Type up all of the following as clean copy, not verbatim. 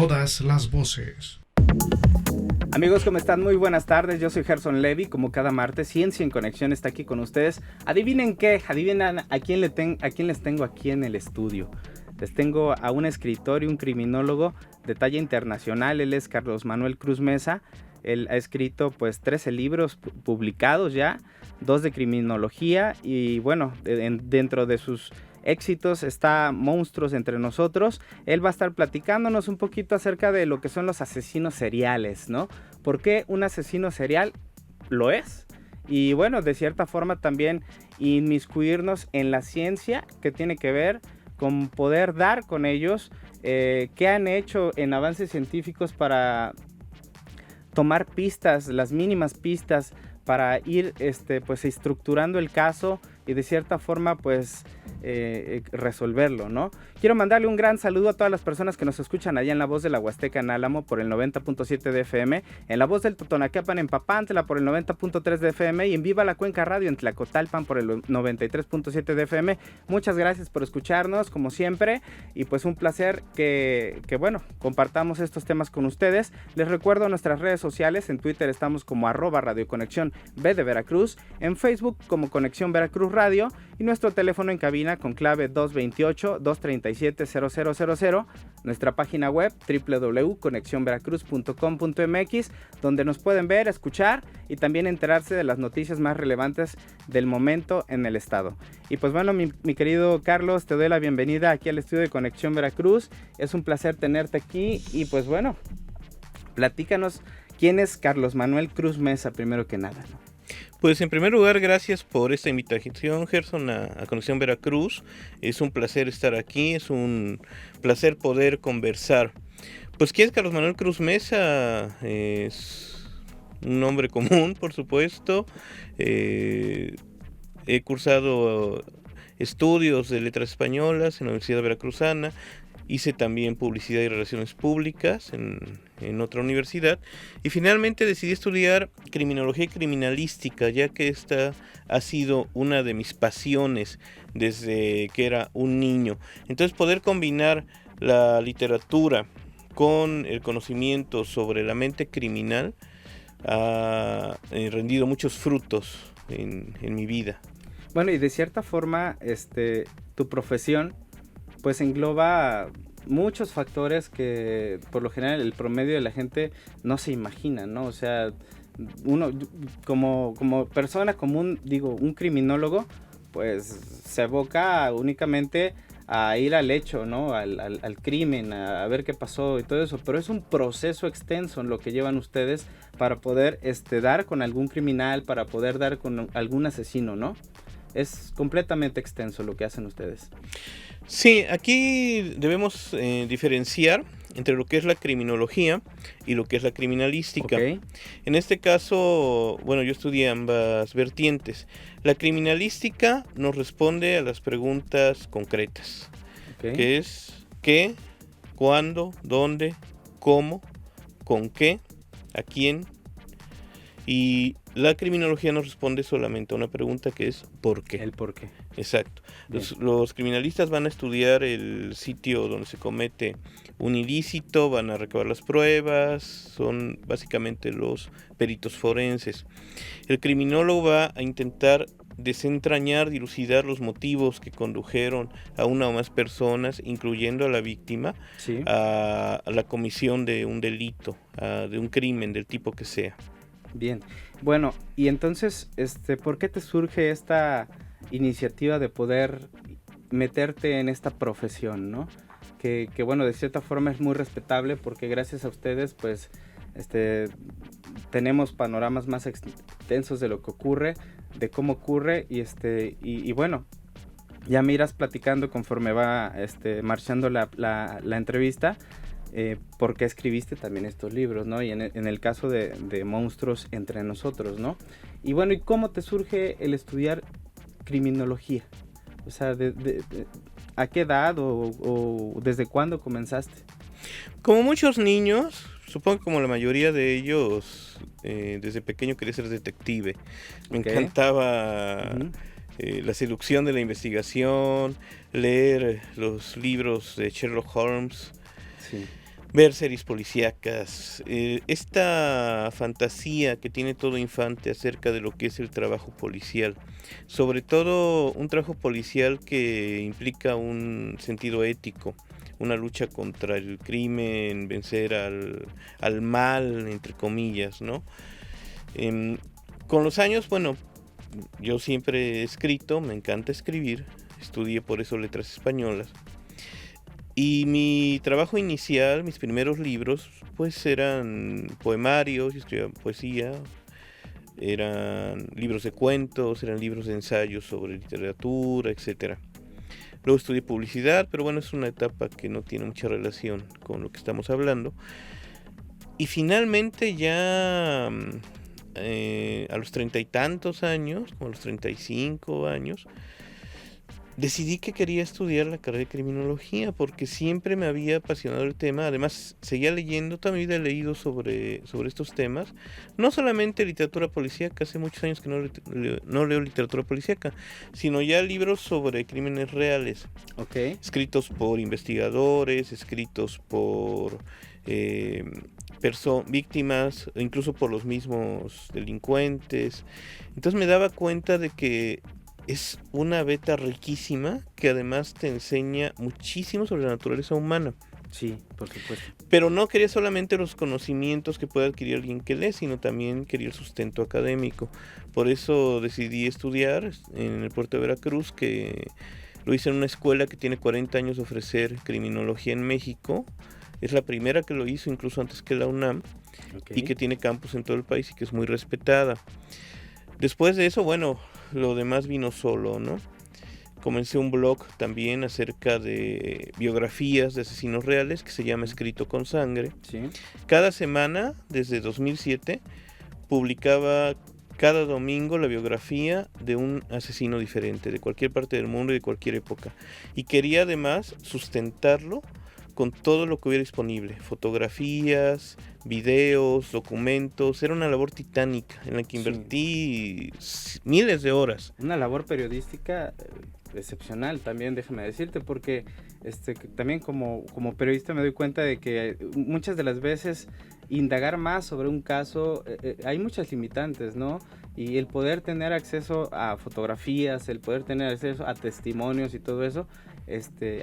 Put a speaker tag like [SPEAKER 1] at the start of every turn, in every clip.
[SPEAKER 1] Todas las voces.
[SPEAKER 2] Amigos, ¿cómo están? Muy buenas tardes, yo soy Gerson Levy, como cada martes, Ciencia en Conexión está aquí con ustedes. Adivinen qué, adivinen a quién les tengo aquí en el estudio. Les tengo a un escritor y un criminólogo de talla internacional, él es Carlos Manuel Cruz Mesa. Él ha escrito pues 13 libros publicados ya, 2 de criminología y bueno, dentro de sus éxitos está Monstruos entre nosotros. Él va a estar platicándonos un poquito acerca de lo que son los asesinos seriales, ¿no? ¿Por qué un asesino serial lo es? Y bueno, de cierta forma también inmiscuirnos en la ciencia que tiene que ver con poder dar con ellos, qué han hecho en avances científicos para tomar pistas, las mínimas pistas para ir pues estructurando el caso y de cierta forma pues resolverlo, ¿no? Quiero mandarle un gran saludo a todas las personas que nos escuchan allá en La Voz de la Huasteca en Álamo por el 90.7 de FM, en La Voz del Totonacapan en Papantla por el 90.3 de FM y en Viva la Cuenca Radio en Tlacotalpan por el 93.7 de FM. Muchas gracias por escucharnos como siempre y pues un placer que bueno, compartamos estos temas con ustedes. Les recuerdo nuestras redes sociales, en Twitter estamos como @radioconexión B de Veracruz, en Facebook como Conexión Veracruz Radio y nuestro teléfono en cabina con clave 228-237-0000, nuestra página web www.conexionveracruz.com.mx, donde nos pueden ver, escuchar y también enterarse de las noticias más relevantes del momento en el estado. Y pues bueno, mi querido Carlos, te doy la bienvenida aquí al estudio de Conexión Veracruz. Es un placer tenerte aquí y pues bueno, platícanos quién es Carlos Manuel Cruz Mesa primero que nada, ¿no?
[SPEAKER 3] Pues en primer lugar, gracias por esta invitación, Gerson, a Conexión Veracruz. Es un placer estar aquí, es un placer poder conversar. Pues, ¿quién es Carlos Manuel Cruz Mesa? Es un nombre común, por supuesto. He cursado estudios de letras españolas en la Universidad Veracruzana. Hice también publicidad y relaciones públicas en otra universidad y finalmente decidí estudiar criminología y criminalística, ya que esta ha sido una de mis pasiones desde que era un niño. Entonces poder combinar la literatura con el conocimiento sobre la mente criminal ha rendido muchos frutos en mi vida.
[SPEAKER 2] Bueno, y de cierta forma tu profesión pues engloba muchos factores que por lo general el promedio de la gente no se imagina, ¿no? O sea, uno como persona común, digo, un criminólogo, pues se aboca únicamente a ir al hecho, ¿no? Al crimen, a ver qué pasó y todo eso, pero es un proceso extenso en lo que llevan ustedes para poder dar con algún criminal, para poder dar con algún asesino, ¿no? Es completamente extenso lo que hacen ustedes.
[SPEAKER 3] Sí, aquí debemos diferenciar entre lo que es la criminología y lo que es la criminalística.
[SPEAKER 2] Okay.
[SPEAKER 3] En este caso, bueno, yo estudié ambas vertientes. La criminalística nos responde a las preguntas concretas,
[SPEAKER 2] Okay.
[SPEAKER 3] que es qué, cuándo, dónde, cómo, con qué, a quién. Y la criminología nos responde solamente a una pregunta que es ¿por qué?
[SPEAKER 2] El por qué.
[SPEAKER 3] Exacto. Los criminalistas van a estudiar el sitio donde se comete un ilícito, van a recabar las pruebas, son básicamente los peritos forenses. El criminólogo va a intentar desentrañar, dilucidar los motivos que condujeron a una o más personas, incluyendo a la víctima,
[SPEAKER 2] Sí.
[SPEAKER 3] a la comisión de un delito, de un crimen del tipo que sea.
[SPEAKER 2] Bien, bueno, y entonces, ¿por qué te surge esta iniciativa de poder meterte en esta profesión, ¿no? Que bueno, de cierta forma es muy respetable porque gracias a ustedes, pues, tenemos panoramas más extensos de lo que ocurre, de cómo ocurre y bueno, ya me irás platicando conforme va marchando la entrevista. ¿Por qué escribiste también estos libros, ¿no? Y en el caso de Monstruos entre nosotros, ¿no? Y bueno, ¿y cómo te surge el estudiar criminología? O sea, ¿a qué edad o desde cuándo comenzaste?
[SPEAKER 3] Como muchos niños, supongo que como la mayoría de ellos, desde pequeño quería ser detective. Me encantaba la seducción de la investigación, leer los libros de Sherlock Holmes.
[SPEAKER 2] Sí.
[SPEAKER 3] ver series policíacas, esta fantasía que tiene todo infante acerca de lo que es el trabajo policial, sobre todo un trabajo policial que implica un sentido ético, una lucha contra el crimen, vencer al mal, entre comillas, ¿no? Con los años, bueno, yo siempre he escrito, me encanta escribir, estudié por eso letras españolas. Y mi trabajo inicial, mis primeros libros, pues eran poemarios, yo escribía poesía, eran libros de cuentos, eran libros de ensayos sobre literatura, etcétera. Luego estudié publicidad, pero bueno, es una etapa que no tiene mucha relación con lo que estamos hablando. Y finalmente ya a los 30 y tantos años, como a los 35 años, decidí que quería estudiar la carrera de criminología porque siempre me había apasionado el tema. Además, seguía leyendo, toda mi vida he leído sobre estos temas. No solamente literatura policíaca, hace muchos años que no leo literatura policíaca, sino ya libros sobre crímenes reales.
[SPEAKER 2] Okay.
[SPEAKER 3] Escritos por investigadores, escritos por víctimas, incluso por los mismos delincuentes. Entonces me daba cuenta de que es una beta riquísima que además te enseña muchísimo sobre la naturaleza humana.
[SPEAKER 2] Sí, por supuesto.
[SPEAKER 3] Pero no quería solamente los conocimientos que puede adquirir alguien que lee, sino también quería el sustento académico. Por eso decidí estudiar en el puerto de Veracruz, que lo hice en una escuela que tiene 40 años de ofrecer criminología en México. Es la primera que lo hizo, incluso antes que la UNAM, okay, y que tiene campus en todo el país y que es muy respetada. Después de eso, bueno, lo demás vino solo, ¿no? Comencé un blog también acerca de biografías de asesinos reales que se llama Escrito con Sangre.
[SPEAKER 2] Sí.
[SPEAKER 3] Cada semana, desde 2007, publicaba cada domingo la biografía de un asesino diferente, de cualquier parte del mundo y de cualquier época. Y quería además sustentarlo con todo lo que hubiera disponible, fotografías, videos, documentos. Era una labor titánica en la que invertí miles de horas.
[SPEAKER 2] Una labor periodística excepcional también, déjame decirte, porque también como periodista me doy cuenta de que muchas de las veces indagar más sobre un caso, hay muchas limitantes, ¿no? Y el poder tener acceso a fotografías, el poder tener acceso a testimonios y todo eso,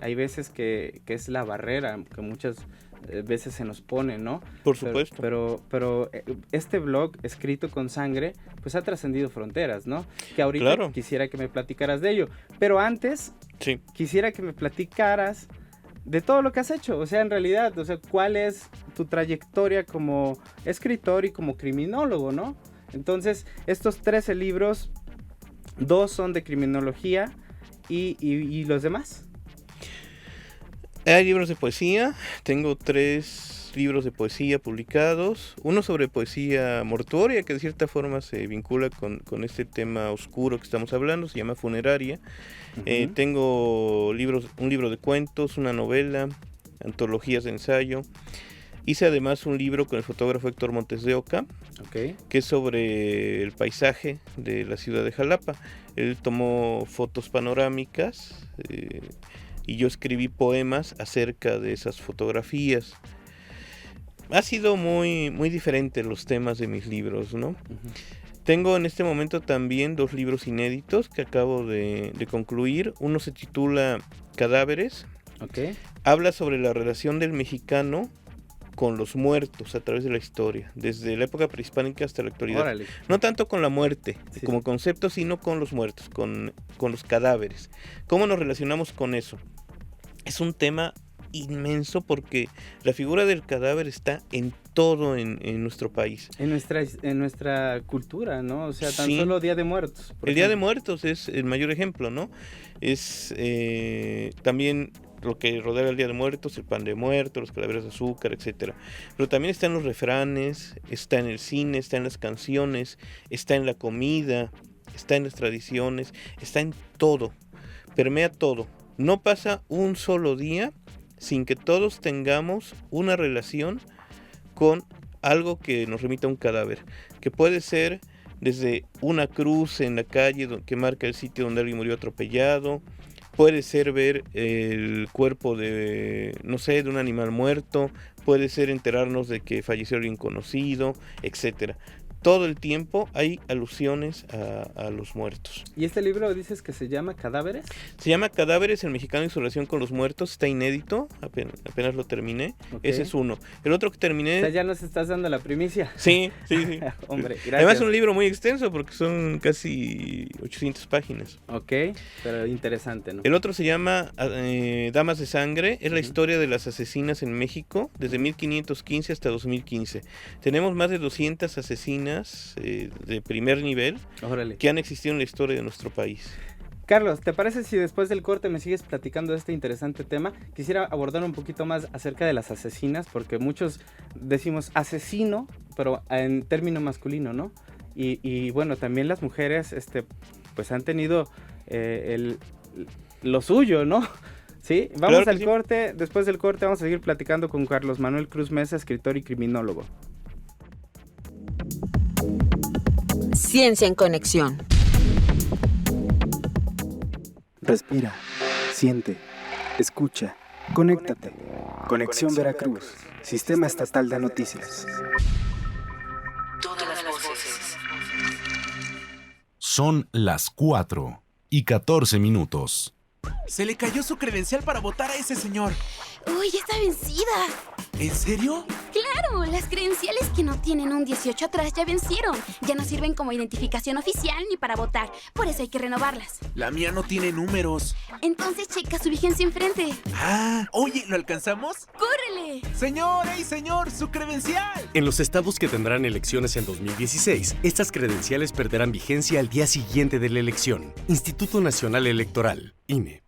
[SPEAKER 2] hay veces que es la barrera que muchas veces se nos pone, ¿no?
[SPEAKER 3] Por supuesto.
[SPEAKER 2] Pero este blog, Escrito con Sangre, pues ha trascendido fronteras, ¿no? Que ahorita quisiera que me platicaras de ello. Pero antes, quisiera que me platicaras de todo lo que has hecho. O sea, en realidad, ¿cuál es tu trayectoria como escritor y como criminólogo, ¿no? Entonces, estos 13 libros, 2 son de criminología y los demás.
[SPEAKER 3] Hay libros de poesía, tengo 3 libros de poesía publicados, uno sobre poesía mortuoria que de cierta forma se vincula con este tema oscuro que estamos hablando, se llama Funeraria. Uh-huh. Tengo un libro de cuentos, una novela, antologías de ensayo. Hice además un libro con el fotógrafo Héctor Montes de Oca, que es sobre el paisaje de la ciudad de Jalapa. Él tomó fotos panorámicas y yo escribí poemas acerca de esas fotografías. Ha sido muy, muy diferente los temas de mis libros, ¿no? Uh-huh. Tengo en este momento también 2 libros inéditos que acabo de concluir. Uno se titula Cadáveres. Habla sobre la relación del mexicano con los muertos a través de la historia, desde la época prehispánica hasta la actualidad.
[SPEAKER 2] Órale.
[SPEAKER 3] No tanto con la muerte como concepto, sino con los muertos, con los cadáveres. ¿Cómo nos relacionamos con eso? Es un tema inmenso porque la figura del cadáver está en todo en nuestro país.
[SPEAKER 2] En nuestra cultura, ¿no? O sea, tan solo Día de Muertos.
[SPEAKER 3] El Día de Muertos es el mayor ejemplo, ¿no? Es también lo que rodea el Día de Muertos, el pan de muerto, los calaveras de azúcar, etcétera. Pero también está en los refranes, está en el cine, está en las canciones, está en la comida, está en las tradiciones, está en todo, permea todo. No pasa un solo día sin que todos tengamos una relación con algo que nos remita a un cadáver, que puede ser desde una cruz en la calle que marca el sitio donde alguien murió atropellado, puede ser ver el cuerpo de, no sé, de un animal muerto, puede ser enterarnos de que falleció alguien conocido, etcétera. Todo el tiempo hay alusiones a los muertos.
[SPEAKER 2] ¿Y este libro dices que se llama Cadáveres?
[SPEAKER 3] Se llama Cadáveres, el mexicano en su relación con los muertos. Está inédito, apenas lo terminé.
[SPEAKER 2] Okay.
[SPEAKER 3] Ese es uno. El otro que terminé...
[SPEAKER 2] O sea, ya nos estás dando la primicia.
[SPEAKER 3] Sí.
[SPEAKER 2] Hombre, gracias.
[SPEAKER 3] Además es un libro muy extenso porque son casi 800 páginas.
[SPEAKER 2] Ok, pero interesante, ¿no?
[SPEAKER 3] El otro se llama Damas de Sangre. Es la historia de las asesinas en México desde 1515 hasta 2015. Tenemos más de 200 asesinas de primer nivel.
[SPEAKER 2] Órale.
[SPEAKER 3] Que han existido en la historia de nuestro país.
[SPEAKER 2] Carlos, ¿te parece si después del corte me sigues platicando de este interesante tema? Quisiera abordar un poquito más acerca de las asesinas, porque muchos decimos asesino, pero en término masculino, ¿no? Y bueno, también las mujeres pues han tenido lo suyo, ¿no? Sí, vamos
[SPEAKER 3] claro
[SPEAKER 2] al corte. Después del corte vamos a seguir platicando con Carlos Manuel Cruz Mesa, escritor y criminólogo.
[SPEAKER 1] Ciencia en Conexión.
[SPEAKER 4] Respira, siente, escucha, conéctate. Conexión Veracruz, Sistema Estatal de Noticias.
[SPEAKER 1] Todas las voces.
[SPEAKER 5] Son las 4:14.
[SPEAKER 6] Se le cayó su credencial para votar a ese señor.
[SPEAKER 7] ¡Uy, está vencida!
[SPEAKER 6] ¿En serio?
[SPEAKER 7] ¡Claro! Las credenciales que no tienen un 18 atrás ya vencieron. Ya no sirven como identificación oficial ni para votar. Por eso hay que renovarlas.
[SPEAKER 6] La mía no tiene números.
[SPEAKER 7] Entonces checa su vigencia enfrente.
[SPEAKER 6] Ah, oye, ¿lo alcanzamos?
[SPEAKER 7] ¡Córrele!
[SPEAKER 6] Señor, ¡ey, señor! ¡Su credencial!
[SPEAKER 8] En los estados que tendrán elecciones en 2016, estas credenciales perderán vigencia al día siguiente de la elección. Instituto Nacional Electoral, INE.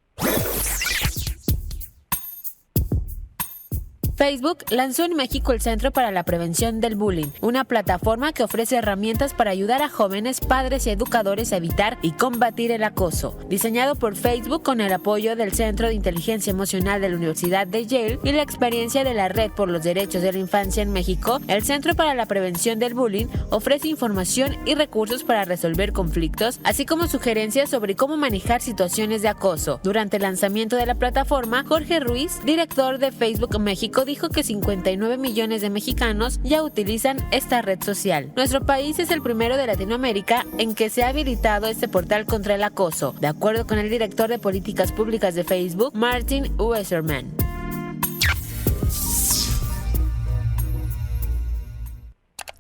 [SPEAKER 1] Facebook lanzó en México el Centro para la Prevención del Bullying, una plataforma que ofrece herramientas para ayudar a jóvenes, padres y educadores a evitar y combatir el acoso. Diseñado por Facebook con el apoyo del Centro de Inteligencia Emocional de la Universidad de Yale y la experiencia de la Red por los Derechos de la Infancia en México, el Centro para la Prevención del Bullying ofrece información y recursos para resolver conflictos, así como sugerencias sobre cómo manejar situaciones de acoso. Durante el lanzamiento de la plataforma, Jorge Ruiz, director de Facebook México, dijo que 59 millones de mexicanos ya utilizan esta red social. Nuestro país es el primero de Latinoamérica en que se ha habilitado este portal contra el acoso, de acuerdo con el director de políticas públicas de Facebook, Martin Weserman.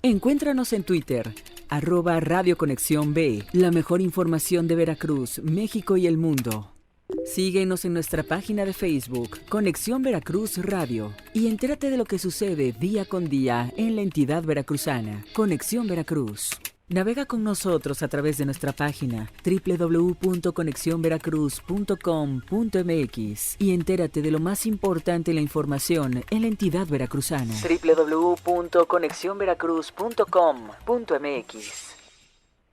[SPEAKER 9] Encuéntranos en Twitter, @Radio Conexión B, la mejor información de Veracruz, México y el mundo. Síguenos en nuestra página de Facebook, Conexión Veracruz Radio, y entérate de lo que sucede día con día en la entidad veracruzana. Conexión Veracruz. Navega con nosotros a través de nuestra página www.conexionveracruz.com.mx y entérate de lo más importante en la información en la entidad veracruzana.
[SPEAKER 4] www.conexionveracruz.com.mx.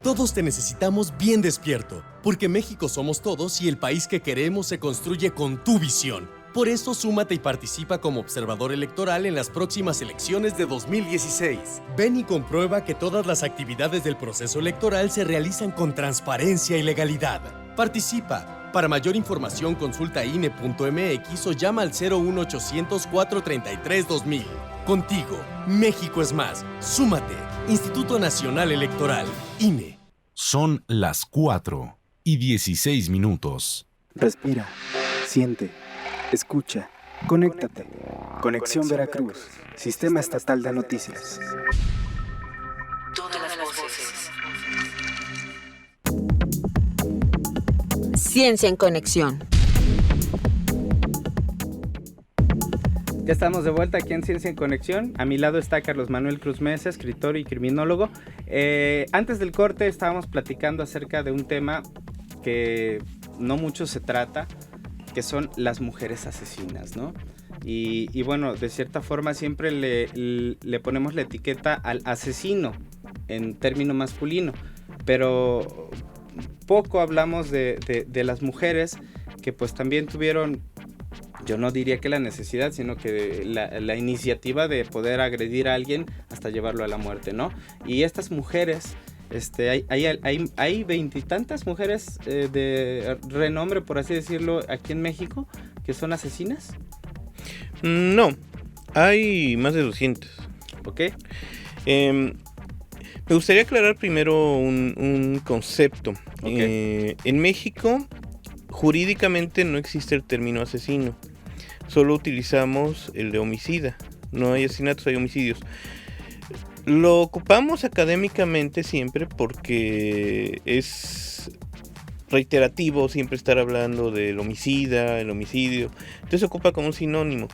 [SPEAKER 8] Todos te necesitamos bien despierto, porque México somos todos y el país que queremos se construye con tu visión. Por eso súmate y participa como observador electoral en las próximas elecciones de 2016. Ven y comprueba que todas las actividades del proceso electoral se realizan con transparencia y legalidad. Participa. Para mayor información consulta INE.mx o llama al 01800 433 2000. Contigo, México es más. Súmate. Instituto Nacional Electoral, INE.
[SPEAKER 5] Son las 4:16.
[SPEAKER 4] Respira, siente, escucha, conéctate. Conexión Veracruz, Sistema Estatal de Noticias.
[SPEAKER 1] Todas las voces. Ciencia en Conexión.
[SPEAKER 2] Ya estamos de vuelta aquí en Ciencia en Conexión. A mi lado está Carlos Manuel Cruz Mesa, escritor y criminólogo. Antes del corte estábamos platicando acerca de un tema que no mucho se trata, que son las mujeres asesinas, ¿no? Y bueno, de cierta forma siempre le ponemos la etiqueta al asesino en término masculino, pero poco hablamos de las mujeres que pues también tuvieron, yo no diría que la necesidad, sino que la iniciativa de poder agredir a alguien hasta llevarlo a la muerte, ¿no? Y estas mujeres Hay veintitantas mujeres de renombre, por así decirlo, aquí en México, que son asesinas.
[SPEAKER 3] No, hay más de 200.
[SPEAKER 2] ¿Ok?
[SPEAKER 3] Me gustaría aclarar primero un concepto.
[SPEAKER 2] Okay.
[SPEAKER 3] En México, jurídicamente no existe el término asesino. Solo utilizamos el de homicida. No hay asesinatos, hay homicidios. Lo ocupamos académicamente siempre porque es reiterativo siempre estar hablando del homicida, el homicidio. Entonces se ocupa como un sinónimo.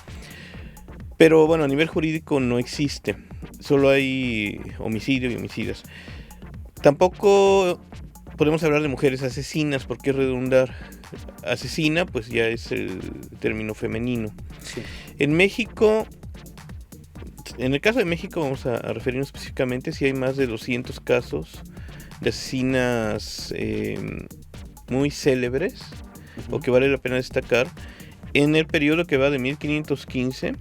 [SPEAKER 3] Pero bueno, a nivel jurídico no existe. Solo hay homicidio y homicidas. Tampoco podemos hablar de mujeres asesinas, porque redundar. Asesina, pues ya es el término femenino.
[SPEAKER 2] Sí.
[SPEAKER 3] En México, en el caso de México vamos a referirnos específicamente si hay más de 200 casos de asesinas muy célebres, o que vale la pena destacar, en el periodo que va de 1515,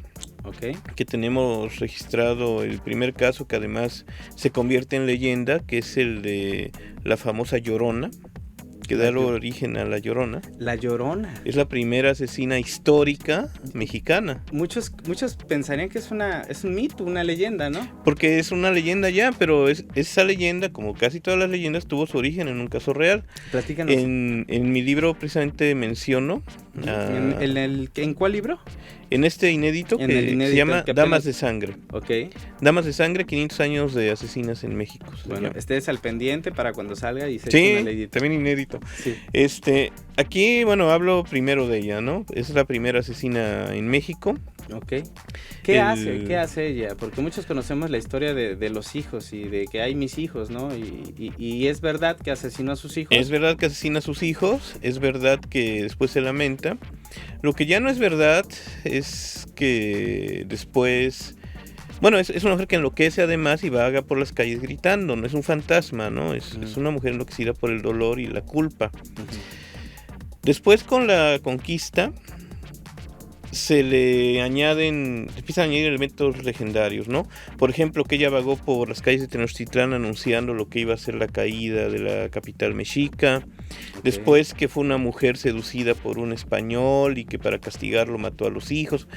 [SPEAKER 2] okay,
[SPEAKER 3] que tenemos registrado el primer caso que además se convierte en leyenda, que es el de la famosa Llorona, que da origen a La Llorona.
[SPEAKER 2] La Llorona.
[SPEAKER 3] Es la primera asesina histórica mexicana.
[SPEAKER 2] Muchos pensarían que es un mito, una leyenda, ¿no?
[SPEAKER 3] Porque es una leyenda ya, pero esa leyenda, como casi todas las leyendas, tuvo su origen en un caso real.
[SPEAKER 2] Platícanos.
[SPEAKER 3] En mi libro precisamente menciono...
[SPEAKER 2] ¿En cuál libro?
[SPEAKER 3] En este inédito se llama Damas de Sangre.
[SPEAKER 2] Ok.
[SPEAKER 3] Damas de Sangre, 500 años de asesinas en México.
[SPEAKER 2] Bueno, estés al pendiente para cuando salga y se
[SPEAKER 3] sí,
[SPEAKER 2] eche una leidita.
[SPEAKER 3] También inédito.
[SPEAKER 2] Sí.
[SPEAKER 3] Aquí, bueno, hablo primero de ella, ¿no? Es la primera asesina en México.
[SPEAKER 2] Ok. ¿Qué hace ella? Porque muchos conocemos la historia de los hijos y de que hay mis hijos, ¿no? Y es verdad que asesinó a sus hijos.
[SPEAKER 3] Es verdad que asesina a sus hijos, es verdad que después se lamenta. Lo que ya no es verdad es que después... Bueno, es una mujer que enloquece además y vaga por las calles gritando, no es un fantasma, ¿no? Es una mujer enloquecida por el dolor y la culpa. Después, con la conquista, se le empiezan a añadir elementos legendarios, ¿no? Por ejemplo, que ella vagó por las calles de Tenochtitlán anunciando lo que iba a ser la caída de la capital mexica. Después, que fue una mujer seducida por un español y que para castigarlo mató a los hijos.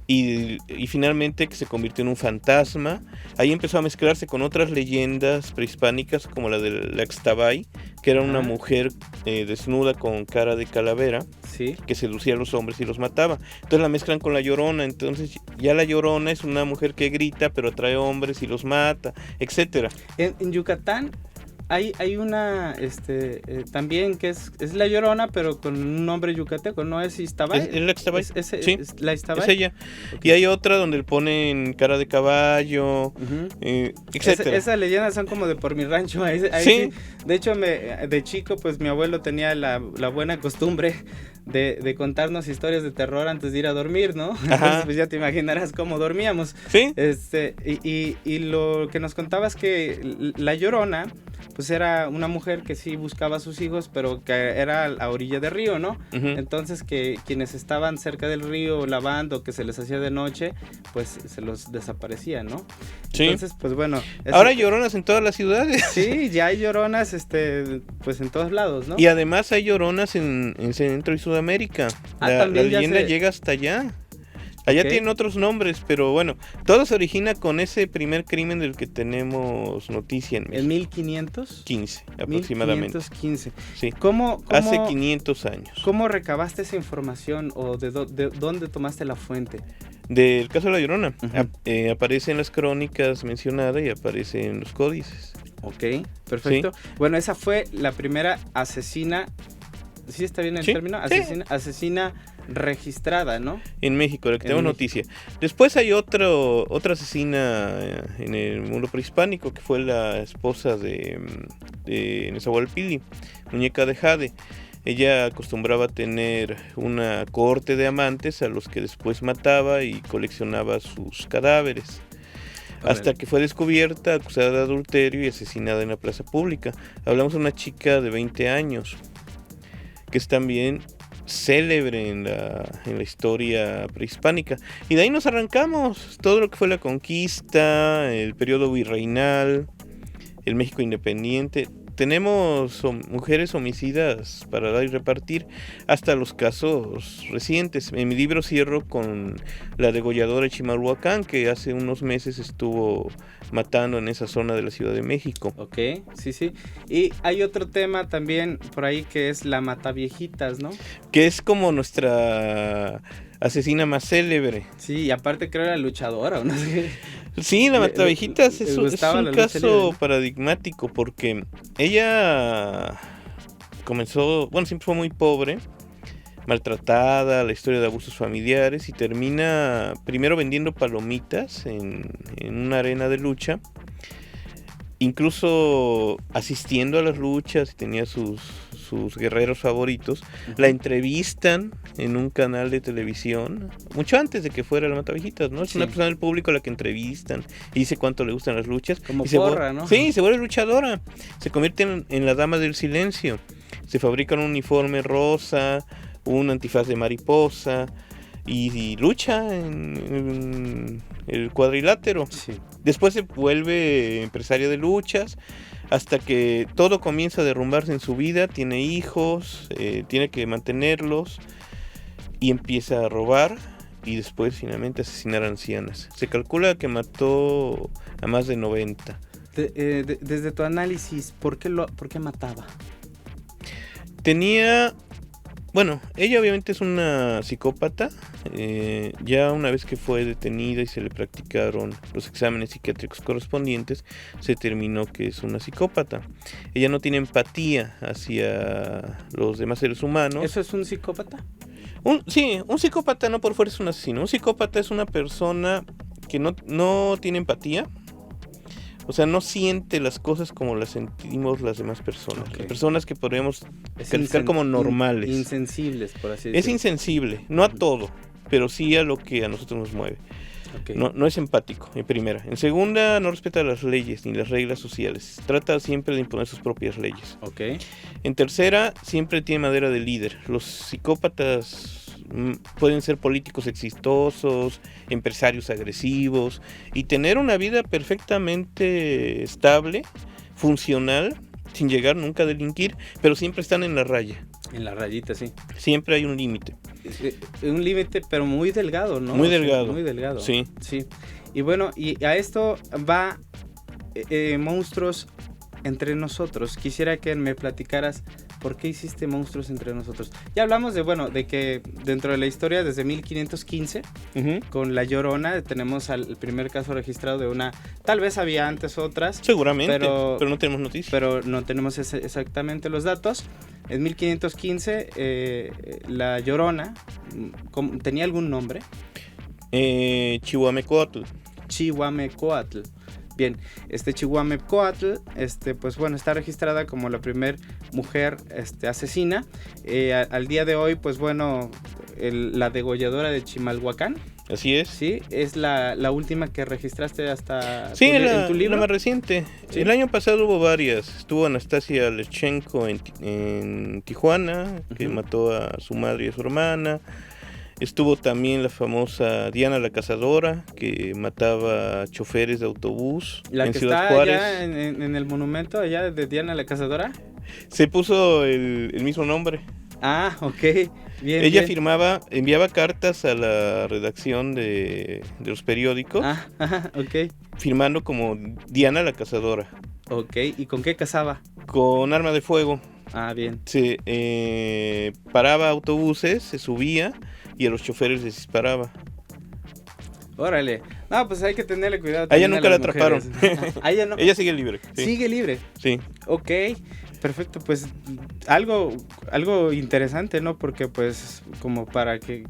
[SPEAKER 3] Y finalmente que se convirtió en un fantasma. Ahí empezó a mezclarse con otras leyendas prehispánicas como la de la Ixtabay, que era una mujer desnuda con cara de calavera,
[SPEAKER 2] ¿sí?,
[SPEAKER 3] que seducía a los hombres y los mataba. Entonces la mezclan con la Llorona. Entonces ya la Llorona es una mujer que grita pero atrae hombres y los mata, etcétera.
[SPEAKER 2] En Yucatán hay una también que es la Llorona, pero con un nombre yucateco, ¿no es Ixtabay?
[SPEAKER 3] Es la Ixtabay.
[SPEAKER 2] Sí,
[SPEAKER 3] es
[SPEAKER 2] la Ixtabay.
[SPEAKER 3] Es ella. Okay. Y hay otra donde le ponen cara de caballo, etcétera.
[SPEAKER 2] Esas leyendas son como de por mi rancho. Ahí sí. De hecho, de chico, pues mi abuelo tenía la buena costumbre de contarnos historias de terror antes de ir a dormir, ¿no? Entonces, pues ya te imaginarás cómo dormíamos.
[SPEAKER 3] Sí.
[SPEAKER 2] Y lo que nos contaba es que la Llorona, pues era una mujer que sí buscaba a sus hijos, pero que era a orilla del río, ¿no? Entonces que quienes estaban cerca del río lavando, que se les hacía de noche, pues se los desaparecían, ¿no?
[SPEAKER 3] Sí.
[SPEAKER 2] Entonces, pues bueno.
[SPEAKER 3] Ahora hay lloronas en todas las ciudades.
[SPEAKER 2] Sí, ya hay lloronas, pues en todos lados, ¿no?
[SPEAKER 3] Y además hay lloronas en Centro y Sudamérica. La leyenda llega hasta allá. Allá tienen otros nombres, pero bueno, todo se origina con ese primer crimen del que tenemos noticia en México.
[SPEAKER 2] ¿En 1515
[SPEAKER 3] aproximadamente?
[SPEAKER 2] 1515.
[SPEAKER 3] Sí.
[SPEAKER 2] Hace
[SPEAKER 3] 500 años.
[SPEAKER 2] ¿Cómo recabaste esa información o de dónde tomaste la fuente?
[SPEAKER 3] Del caso de la Llorona. Aparece en las crónicas mencionada y aparece en los códices.
[SPEAKER 2] Ok, perfecto. Sí. Bueno, esa fue la primera asesina. ¿Sí está bien el término? Asesina registrada, ¿no?
[SPEAKER 3] En México, la que tenemos noticia. Después hay otra asesina en el mundo prehispánico, que fue la esposa de Nezahualpilli, Muñeca de Jade. Ella acostumbraba a tener una cohorte de amantes a los que después mataba y coleccionaba sus cadáveres. Hasta que fue descubierta, acusada de adulterio y asesinada en la plaza pública. Hablamos de una chica de 20 años, que es también célebre en la historia prehispánica. Y de ahí nos arrancamos todo lo que fue la conquista, el periodo virreinal, el México independiente. Tenemos mujeres homicidas para dar y repartir, hasta los casos recientes. En mi libro cierro con la degolladora de Chimalhuacán, que hace unos meses estuvo matando en esa zona de la Ciudad de México.
[SPEAKER 2] Ok, sí. Y hay otro tema también por ahí que es la Mataviejitas, ¿no?
[SPEAKER 3] Que es como nuestra asesina más célebre.
[SPEAKER 2] Sí, y aparte creo era luchadora, ¿o no sé?
[SPEAKER 3] Sí, la Mataviejitas es un
[SPEAKER 2] la lucha
[SPEAKER 3] caso
[SPEAKER 2] libre, ¿no?
[SPEAKER 3] paradigmático, porque ella comenzó, bueno, siempre fue muy pobre, maltratada, la historia de abusos familiares, y termina primero vendiendo palomitas en una arena de lucha, incluso asistiendo a las luchas, y tenía sus guerreros favoritos. La entrevistan en un canal de televisión mucho antes de que fuera la Mataviejitas, ¿no? Es
[SPEAKER 2] Sí.
[SPEAKER 3] una persona del público a la que entrevistan y dice cuánto le gustan las luchas.
[SPEAKER 2] Como
[SPEAKER 3] y se
[SPEAKER 2] porra, ¿no?
[SPEAKER 3] Sí, se vuelve luchadora, se convierte en la dama del silencio, se fabrica un uniforme rosa, un antifaz de mariposa, y lucha en el cuadrilátero.
[SPEAKER 2] Sí.
[SPEAKER 3] Después se vuelve empresaria de luchas, hasta que todo comienza a derrumbarse en su vida. Tiene hijos, tiene que mantenerlos, y empieza a robar, y después finalmente asesinar a ancianas. Se calcula que mató a más de 90.
[SPEAKER 2] Desde tu análisis, ¿por qué mataba?
[SPEAKER 3] Bueno, ella obviamente es una psicópata. Ya una vez que fue detenida y se le practicaron los exámenes psiquiátricos correspondientes, se determinó que es una psicópata. Ella no tiene empatía hacia los demás seres humanos.
[SPEAKER 2] ¿Eso es un psicópata?
[SPEAKER 3] Sí, un psicópata no por fuerza es un asesino. Un psicópata es una persona que no tiene empatía. O sea, no siente las cosas como las sentimos las demás personas.
[SPEAKER 2] Okay.
[SPEAKER 3] Las personas que podríamos calificar como normales.
[SPEAKER 2] Insensibles, por así decirlo.
[SPEAKER 3] Es insensible, no a todo, pero sí a lo que a nosotros nos mueve.
[SPEAKER 2] Okay.
[SPEAKER 3] No es empático, en primera. En segunda, no respeta las leyes ni las reglas sociales. Trata siempre de imponer sus propias leyes.
[SPEAKER 2] Okay.
[SPEAKER 3] En tercera, siempre tiene madera de líder. Los psicópatas pueden ser políticos exitosos, empresarios agresivos, y tener una vida perfectamente estable, funcional, sin llegar nunca a delinquir, pero siempre están en la raya.
[SPEAKER 2] En la rayita, sí.
[SPEAKER 3] Siempre hay un límite.
[SPEAKER 2] Un límite, pero muy delgado, ¿no?
[SPEAKER 3] Muy delgado.
[SPEAKER 2] Muy delgado.
[SPEAKER 3] Sí.
[SPEAKER 2] Sí. Y bueno, y a esto va Monstruos entre nosotros. Quisiera que me platicaras por qué hiciste Monstruos entre nosotros. Ya hablamos de que dentro de la historia desde 1515, con La Llorona, tenemos el primer caso registrado de una, tal vez había antes otras.
[SPEAKER 3] Seguramente,
[SPEAKER 2] pero
[SPEAKER 3] no tenemos noticias.
[SPEAKER 2] Pero no tenemos exactamente los datos. En 1515, La Llorona, ¿tenía algún nombre?
[SPEAKER 3] Chihuamecoatl.
[SPEAKER 2] Chihuamecoatl. Bien, Chihuamecoatl, pues bueno, está registrada como la primer mujer asesina. Al día de hoy, pues bueno, la degolladora de Chimalhuacán.
[SPEAKER 3] Así es.
[SPEAKER 2] Sí, es la última que registraste hasta
[SPEAKER 3] en
[SPEAKER 2] tu libro.
[SPEAKER 3] La más reciente.
[SPEAKER 2] ¿Sí?
[SPEAKER 3] El año pasado hubo varias. Estuvo Anastasia Lechenko en Tijuana, que mató a su madre y a su hermana. Estuvo también la famosa Diana la Cazadora, que mataba choferes de autobús
[SPEAKER 2] la
[SPEAKER 3] en
[SPEAKER 2] que
[SPEAKER 3] Ciudad
[SPEAKER 2] está
[SPEAKER 3] Juárez.
[SPEAKER 2] allá en el monumento allá de Diana la Cazadora.
[SPEAKER 3] Se puso el mismo nombre.
[SPEAKER 2] Ah, ok. Bien.
[SPEAKER 3] Ella
[SPEAKER 2] bien.
[SPEAKER 3] enviaba cartas a la redacción de los periódicos,
[SPEAKER 2] ok.
[SPEAKER 3] firmando como Diana la Cazadora.
[SPEAKER 2] Ok, ¿y con qué cazaba?
[SPEAKER 3] Con arma de fuego.
[SPEAKER 2] Ah, bien.
[SPEAKER 3] Se paraba autobuses, se subía y a los choferes les disparaba.
[SPEAKER 2] Órale. No, pues hay que tenerle cuidado.
[SPEAKER 3] A ella
[SPEAKER 2] también
[SPEAKER 3] nunca la
[SPEAKER 2] las
[SPEAKER 3] atraparon.
[SPEAKER 2] mujeres. A ella no.
[SPEAKER 3] Ella sigue libre. Sí.
[SPEAKER 2] Sigue libre.
[SPEAKER 3] Sí.
[SPEAKER 2] Ok, perfecto. Pues algo interesante, ¿no? Porque pues como para que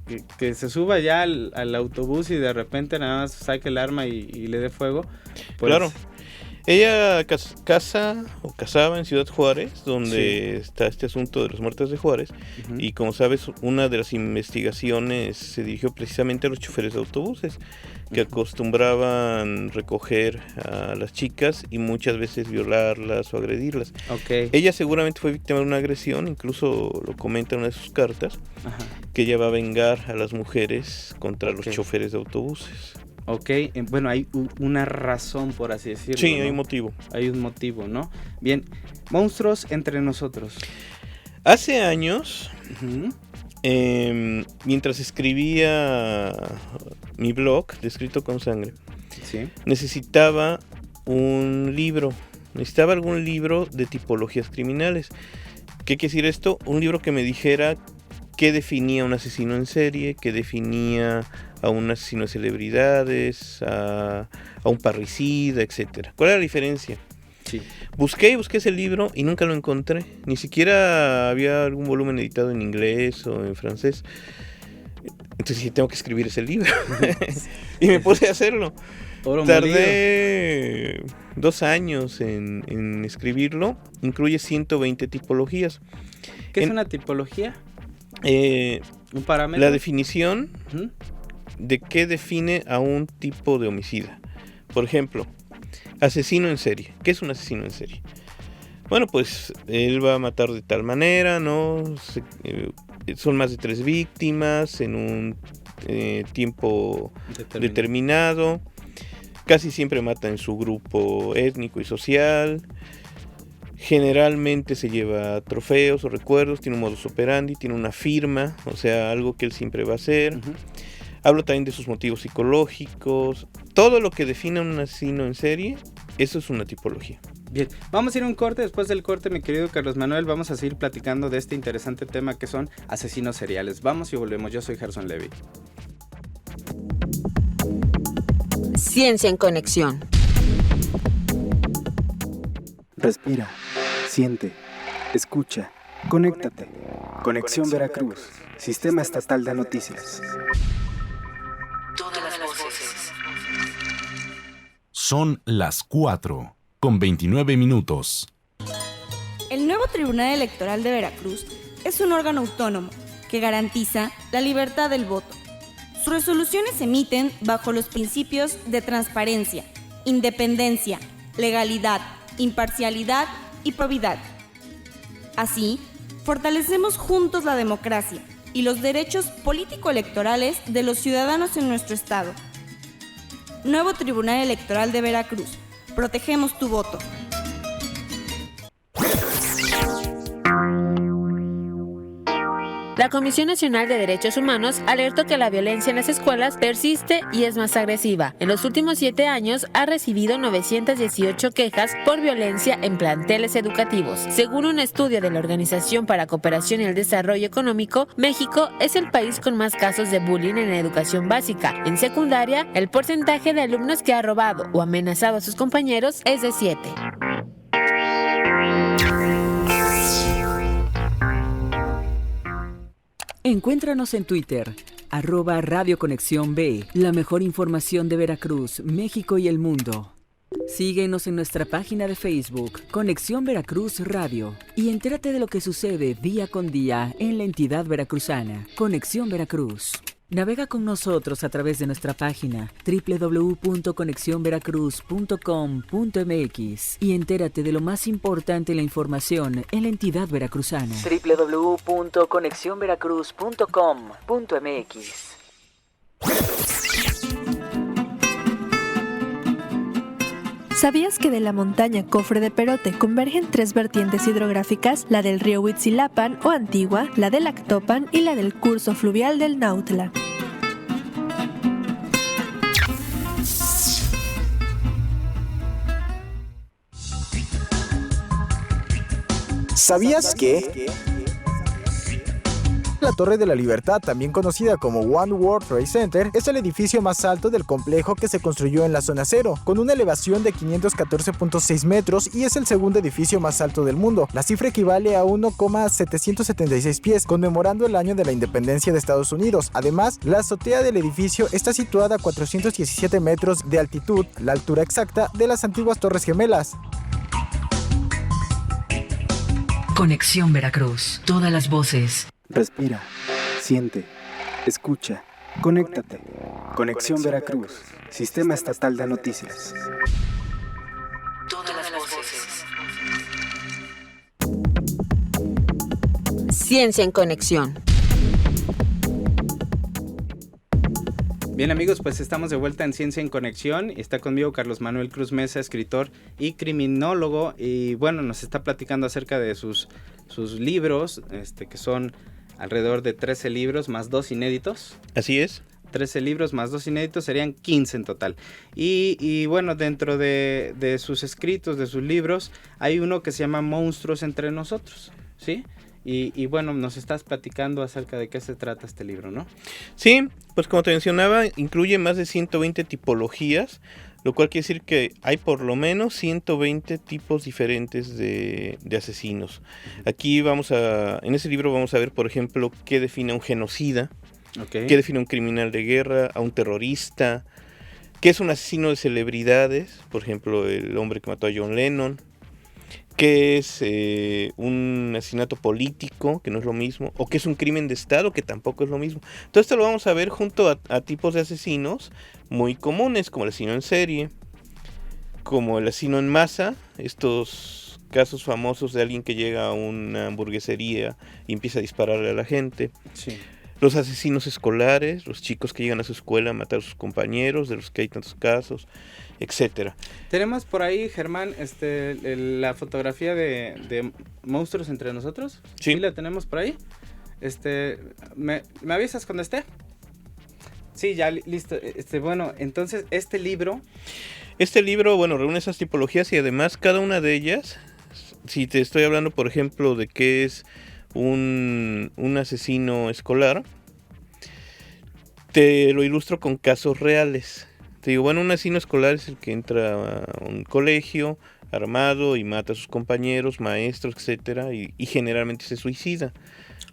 [SPEAKER 2] se suba ya al autobús y de repente nada más saque el arma y le dé fuego. Pues,
[SPEAKER 3] claro. Ella cazaba en Ciudad Juárez, donde está este asunto de las muertes de Juárez, y como sabes, una de las investigaciones se dirigió precisamente a los choferes de autobuses, que acostumbraban recoger a las chicas y muchas veces violarlas o agredirlas.
[SPEAKER 2] Okay.
[SPEAKER 3] Ella seguramente fue víctima de una agresión, incluso lo comenta en una de sus cartas, que ella va a vengar a las mujeres contra los choferes de autobuses.
[SPEAKER 2] Ok, bueno, hay una razón, por así decirlo.
[SPEAKER 3] Sí,
[SPEAKER 2] ¿no?
[SPEAKER 3] hay motivo.
[SPEAKER 2] Hay un motivo, ¿no? Bien, monstruos entre nosotros.
[SPEAKER 3] Hace años,
[SPEAKER 2] Uh-huh.
[SPEAKER 3] mientras escribía mi blog de Escrito con Sangre,
[SPEAKER 2] Sí.
[SPEAKER 3] necesitaba un libro. Necesitaba algún libro de tipologías criminales. ¿Qué quiere decir esto? Un libro que me dijera qué definía un asesino en serie, qué definía a un asesino de celebridades, a un parricida, etcétera. ¿Cuál era la diferencia?
[SPEAKER 2] Sí.
[SPEAKER 3] Busqué ese libro y nunca lo encontré. Ni siquiera había algún volumen editado en inglés o en francés. Entonces dije, tengo que escribir ese libro. Y me puse a hacerlo. Tardé 2 años en escribirlo. Incluye 120 tipologías.
[SPEAKER 2] ¿Qué es una tipología? ¿Un parámetro?
[SPEAKER 3] La definición
[SPEAKER 2] Uh-huh.
[SPEAKER 3] de qué define a un tipo de homicida. Por ejemplo, asesino en serie. ¿Qué es un asesino en serie? Bueno, pues él va a matar de tal manera, ¿no? Son más de 3 víctimas en un tiempo determinado. Casi siempre mata en su grupo étnico y social. Generalmente se lleva trofeos o recuerdos, tiene un modus operandi, tiene una firma, o sea, algo que él siempre va a hacer.
[SPEAKER 2] Uh-huh.
[SPEAKER 3] Hablo también de sus motivos psicológicos. Todo lo que define a un asesino en serie, eso es una tipología.
[SPEAKER 2] Bien, vamos a ir a un corte. Después del corte, mi querido Carlos Manuel, vamos a seguir platicando de este interesante tema que son asesinos seriales. Vamos y volvemos. Yo soy Gerson Levy.
[SPEAKER 1] Ciencia en Conexión.
[SPEAKER 4] Respira, siente, escucha, conéctate. Conexión Veracruz, Sistema Estatal de Noticias.
[SPEAKER 9] Todas las voces.
[SPEAKER 5] Son las 4:29.
[SPEAKER 10] El nuevo Tribunal Electoral de Veracruz es un órgano autónomo que garantiza la libertad del voto. Sus resoluciones se emiten bajo los principios de transparencia, independencia, legalidad, imparcialidad y probidad. Así, fortalecemos juntos la democracia y los derechos político-electorales de los ciudadanos en nuestro estado. Nuevo Tribunal Electoral de Veracruz. Protegemos tu voto.
[SPEAKER 1] La Comisión Nacional de Derechos Humanos alertó que la violencia en las escuelas persiste y es más agresiva. En los últimos 7 años ha recibido 918 quejas por violencia en planteles educativos. Según un estudio de la Organización para la Cooperación y el Desarrollo Económico, México es el país con más casos de bullying en la educación básica. En secundaria, el porcentaje de alumnos que ha robado o amenazado a sus compañeros es de 7.
[SPEAKER 9] Encuéntranos en Twitter, @Radio Conexión B, la mejor información de Veracruz, México y el mundo. Síguenos en nuestra página de Facebook, Conexión Veracruz Radio, y entérate de lo que sucede día con día en la entidad veracruzana. Conexión Veracruz. Navega con nosotros a través de nuestra página www.conexionveracruz.com.mx y entérate de lo más importante en la información en la entidad veracruzana.
[SPEAKER 11] www.conexionveracruz.com.mx.
[SPEAKER 12] ¿Sabías que de la montaña Cofre de Perote convergen 3 vertientes hidrográficas, la del río Huitzilapan o Antigua, la del Actopan y la del curso fluvial del Nautla?
[SPEAKER 13] ¿Sabías que? La Torre de la Libertad, también conocida como One World Trade Center, es el edificio más alto del complejo que se construyó en la zona cero, con una elevación de 514.6 metros y es el segundo edificio más alto del mundo. La cifra equivale a 1,776 pies, conmemorando el año de la independencia de Estados Unidos. Además, la azotea del edificio está situada a 417 metros de altitud, la altura exacta de las antiguas Torres Gemelas.
[SPEAKER 9] Conexión Veracruz. Todas las voces.
[SPEAKER 4] Respira, siente, escucha, conéctate. Conexión Veracruz, Sistema Estatal de Noticias.
[SPEAKER 9] Todas las voces.
[SPEAKER 1] Ciencia en Conexión.
[SPEAKER 2] Bien amigos, pues estamos de vuelta en Ciencia en Conexión. Está conmigo Carlos Manuel Cruz Mesa, escritor y criminólogo. Y bueno, nos está platicando acerca de sus libros, que son alrededor de 13 libros más 2 inéditos.
[SPEAKER 3] Así es.
[SPEAKER 2] 13 libros más 2 inéditos serían 15 en total. Y bueno, dentro de sus escritos, de sus libros, hay uno que se llama Monstruos entre nosotros, ¿sí? Y bueno, nos estás platicando acerca de qué se trata este libro, ¿no?
[SPEAKER 3] Sí, pues como te mencionaba, incluye más de 120 tipologías, lo cual quiere decir que hay por lo menos 120 tipos diferentes de asesinos. Aquí en ese libro vamos a ver, por ejemplo, qué define a un genocida, qué define a un criminal de guerra, a un terrorista, qué es un asesino de celebridades, por ejemplo, el hombre que mató a John Lennon, qué es un asesinato político, que no es lo mismo, o qué es un crimen de Estado, que tampoco es lo mismo. Todo esto lo vamos a ver junto a tipos de asesinos muy comunes, como el asesino en serie, como el asesino en masa, estos casos famosos de alguien que llega a una hamburguesería y empieza a dispararle a la gente.
[SPEAKER 2] Sí.
[SPEAKER 3] Los asesinos escolares, los chicos que llegan a su escuela a matar a sus compañeros, de los que hay tantos casos, etcétera.
[SPEAKER 2] Tenemos por ahí, Germán, la fotografía de Monstruos entre nosotros.
[SPEAKER 3] Sí.
[SPEAKER 2] La tenemos por ahí. ¿Me avisas cuando esté? Sí, ya listo. Bueno, entonces este libro,
[SPEAKER 3] bueno, reúne esas tipologías y además cada una de ellas, si te estoy hablando, por ejemplo, de qué es un asesino escolar, te lo ilustro con casos reales. Te digo, bueno, un asesino escolar es el que entra a un colegio armado y mata a sus compañeros, maestros, etcétera, y generalmente se suicida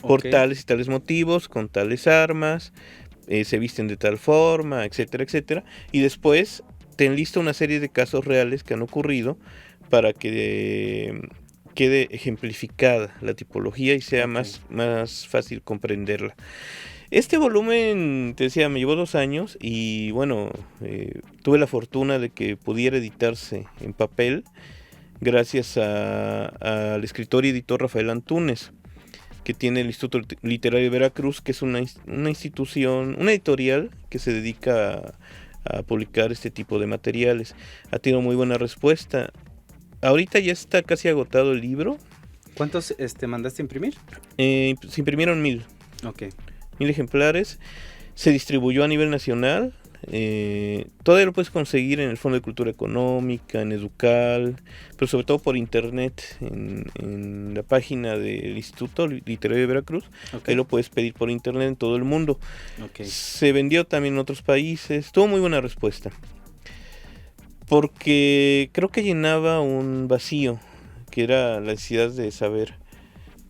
[SPEAKER 3] por tales y tales motivos, con tales armas, se visten de tal forma, etcétera, etcétera, y después te enlista una serie de casos reales que han ocurrido para que quede ejemplificada la tipología y sea más fácil comprenderla. Este volumen, te decía, me llevó 2 años y bueno, tuve la fortuna de que pudiera editarse en papel gracias al escritor y editor Rafael Antúnez, que tiene el Instituto Literario de Veracruz, que es una institución, una editorial que se dedica a publicar este tipo de materiales. Ha tenido muy buena respuesta. Ahorita ya está casi agotado el libro.
[SPEAKER 2] ¿Cuántos mandaste a imprimir?
[SPEAKER 3] Se imprimieron 1000.
[SPEAKER 2] Ok.
[SPEAKER 3] 1000 ejemplares. Se distribuyó a nivel nacional. Todavía lo puedes conseguir en el Fondo de Cultura Económica, en Educal, pero sobre todo por internet, en la página del Instituto Literario de Veracruz. Ahí lo puedes pedir por internet en todo el mundo. Se vendió también en otros países. Tuvo muy buena respuesta, porque creo que llenaba un vacío, que era la necesidad de saber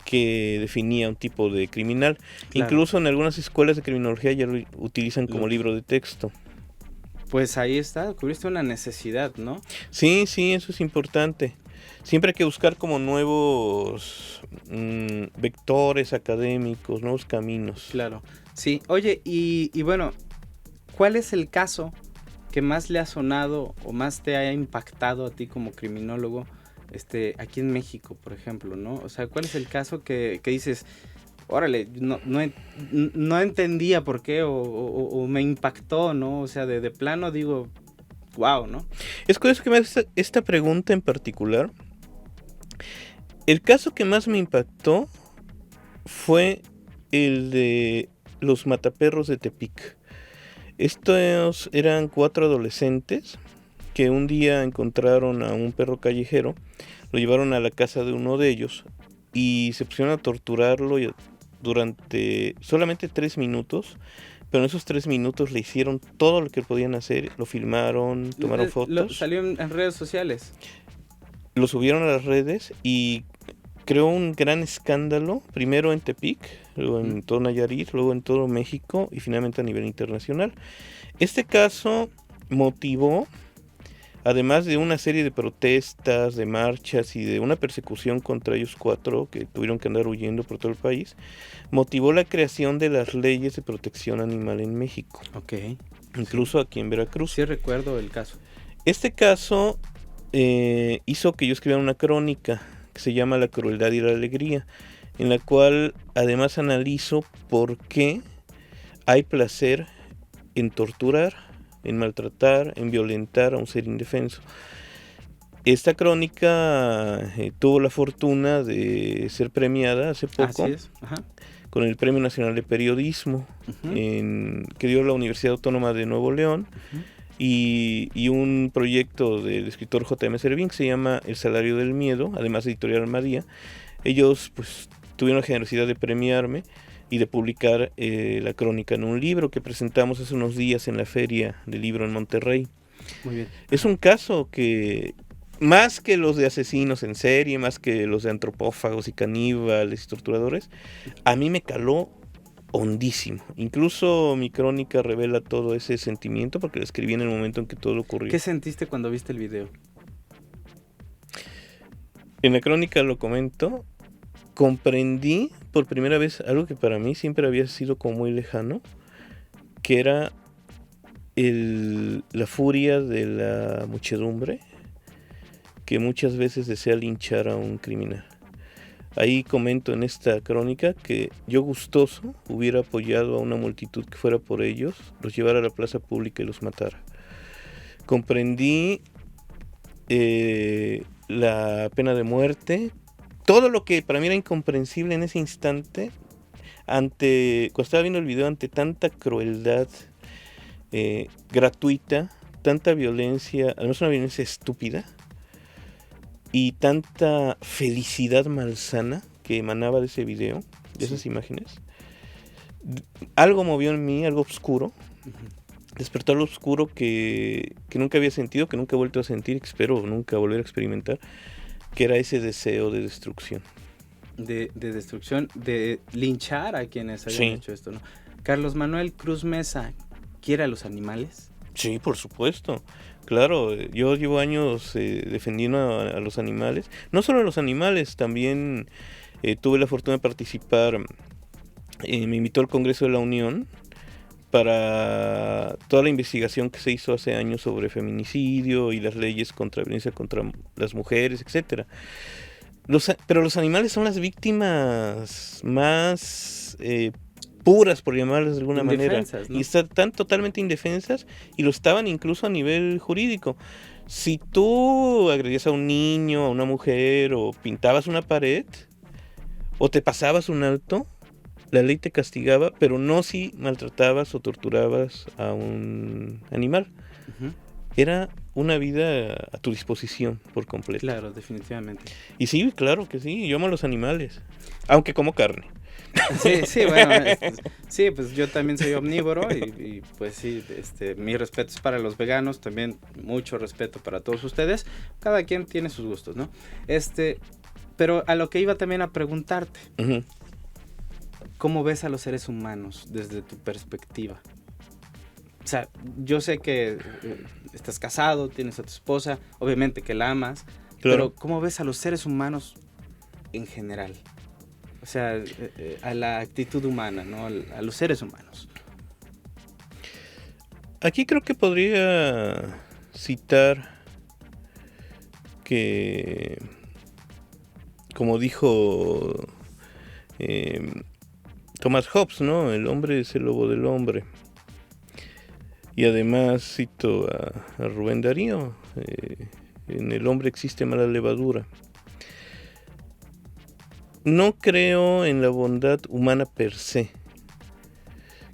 [SPEAKER 3] qué definía un tipo de criminal. Claro. Incluso en algunas escuelas de criminología ya lo utilizan como libro de texto.
[SPEAKER 2] Pues ahí está, cubriste una necesidad, ¿no?
[SPEAKER 3] Sí, eso es importante. Siempre hay que buscar como nuevos vectores académicos, nuevos caminos.
[SPEAKER 2] Claro, sí. Oye, y bueno, ¿cuál es el caso que más le ha sonado o más te ha impactado a ti como criminólogo aquí en México, por ejemplo, ¿no? O sea, ¿cuál es el caso que dices, órale, no entendía por qué o me impactó, ¿no? O sea, de plano digo, wow, ¿no?
[SPEAKER 3] Es curioso que me hagas esta pregunta en particular. El caso que más me impactó fue el de los mataperros de Tepic. Estos eran 4 adolescentes que un día encontraron a un perro callejero, lo llevaron a la casa de uno de ellos y se pusieron a torturarlo durante solamente 3 minutos, pero en esos 3 minutos le hicieron todo lo que podían hacer, lo filmaron, tomaron fotos.
[SPEAKER 2] ¿Salió en redes sociales?
[SPEAKER 3] Lo subieron a las redes y creó un gran escándalo, primero en Tepic, luego en todo Nayarit, luego en todo México y finalmente a nivel internacional. Este caso motivó, además de una serie de protestas, de marchas y de una persecución contra ellos 4 que tuvieron que andar huyendo por todo el país, motivó la creación de las leyes de protección animal en México. Incluso aquí en Veracruz.
[SPEAKER 2] Sí recuerdo el caso.
[SPEAKER 3] Este caso hizo que yo escribiera una crónica que se llama La crueldad y la alegría, en la cual además analizo por qué hay placer en torturar, en maltratar, en violentar a un ser indefenso. Esta crónica tuvo la fortuna de ser premiada hace poco con el Premio Nacional de Periodismo que dio la Universidad Autónoma de Nuevo León y un proyecto del escritor J.M. Servín que se llama El Salario del Miedo, además de Editorial Almadía. Ellos pues tuvieron la generosidad de premiarme y de publicar la crónica en un libro que presentamos hace unos días en la Feria del Libro en Monterrey.
[SPEAKER 2] Muy bien.
[SPEAKER 3] Es un caso que, más que los de asesinos en serie, más que los de antropófagos y caníbales y torturadores, a mí me caló hondísimo. Incluso mi crónica revela todo ese sentimiento porque la escribí en el momento en que todo ocurrió.
[SPEAKER 2] ¿Qué sentiste cuando viste el video?
[SPEAKER 3] En la crónica lo comento. Comprendí por primera vez algo que para mí siempre había sido como muy lejano, que era la furia de la muchedumbre que muchas veces desea linchar a un criminal. Ahí comento en esta crónica que yo gustoso hubiera apoyado a una multitud que fuera por ellos, los llevara a la plaza pública y los matara. Comprendí la pena de muerte, todo lo que para mí era incomprensible en ese instante, cuando estaba viendo el video, ante tanta crueldad gratuita, tanta violencia, además una violencia estúpida, y tanta felicidad malsana que emanaba de ese video, de esas imágenes. Algo movió en mí, algo oscuro, despertó algo oscuro que nunca había sentido, que nunca he vuelto a sentir, que espero nunca volver a experimentar, que era ese deseo de destrucción.
[SPEAKER 2] De destrucción, de linchar a quienes hayan hecho esto, ¿no? Carlos Manuel Cruz Mesa, ¿quiere a los animales?
[SPEAKER 3] Sí, por supuesto. Claro, yo llevo años defendiendo a los animales. No solo a los animales, también tuve la fortuna de participar. Me invitó al Congreso de la Unión para toda la investigación que se hizo hace años sobre feminicidio y las leyes contra violencia contra las mujeres, etcétera. Pero los animales son las víctimas más puras, por llamarlas de alguna manera, ¿no? Y están totalmente indefensas, y lo estaban incluso a nivel jurídico. Si tú agredías a un niño, a una mujer, o pintabas una pared, o te pasabas un alto, la ley te castigaba, pero no si maltratabas o torturabas a un animal. Era una vida a tu disposición por completo.
[SPEAKER 2] Claro, definitivamente.
[SPEAKER 3] Y sí, claro que sí, yo amo a los animales, aunque como carne.
[SPEAKER 2] Sí, bueno, sí, pues yo también soy omnívoro y pues sí, mi respeto es para los veganos, también mucho respeto para todos ustedes, cada quien tiene sus gustos, ¿no? Pero a lo que iba también a preguntarte, ¿cómo ves a los seres humanos desde tu perspectiva? O sea, yo sé que estás casado, tienes a tu esposa, obviamente que la amas, pero ¿cómo ves a los seres humanos en general? O sea, a la actitud humana, ¿no? A los seres humanos.
[SPEAKER 3] Aquí creo que podría citar que, como dijo Thomas Hobbes, ¿no? El hombre es el lobo del hombre. Y además cito a Rubén Darío, en el hombre existe mala levadura. No creo en la bondad humana per se.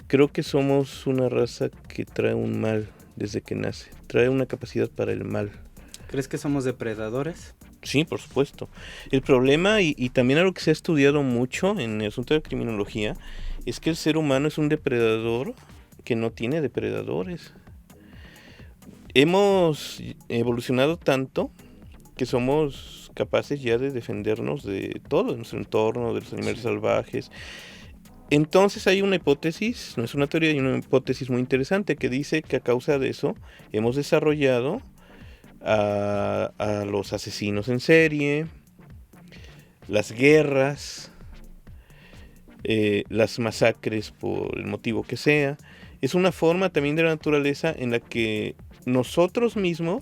[SPEAKER 3] Creo que somos una raza que trae un mal desde que nace. Trae una capacidad para el mal.
[SPEAKER 2] ¿Crees que somos depredadores?
[SPEAKER 3] Sí, por supuesto. El problema, y también algo que se ha estudiado mucho en el asunto de la criminología, es que el ser humano es un depredador que no tiene depredadores. Hemos evolucionado tanto que somos capaces ya de defendernos de todo, de nuestro entorno, de los animales salvajes. Entonces hay una hipótesis, no es una teoría, hay una hipótesis muy interesante que dice que a causa de eso hemos desarrollado a los asesinos en serie, las guerras, las masacres por el motivo que sea. Es una forma también de la naturaleza en la que nosotros mismos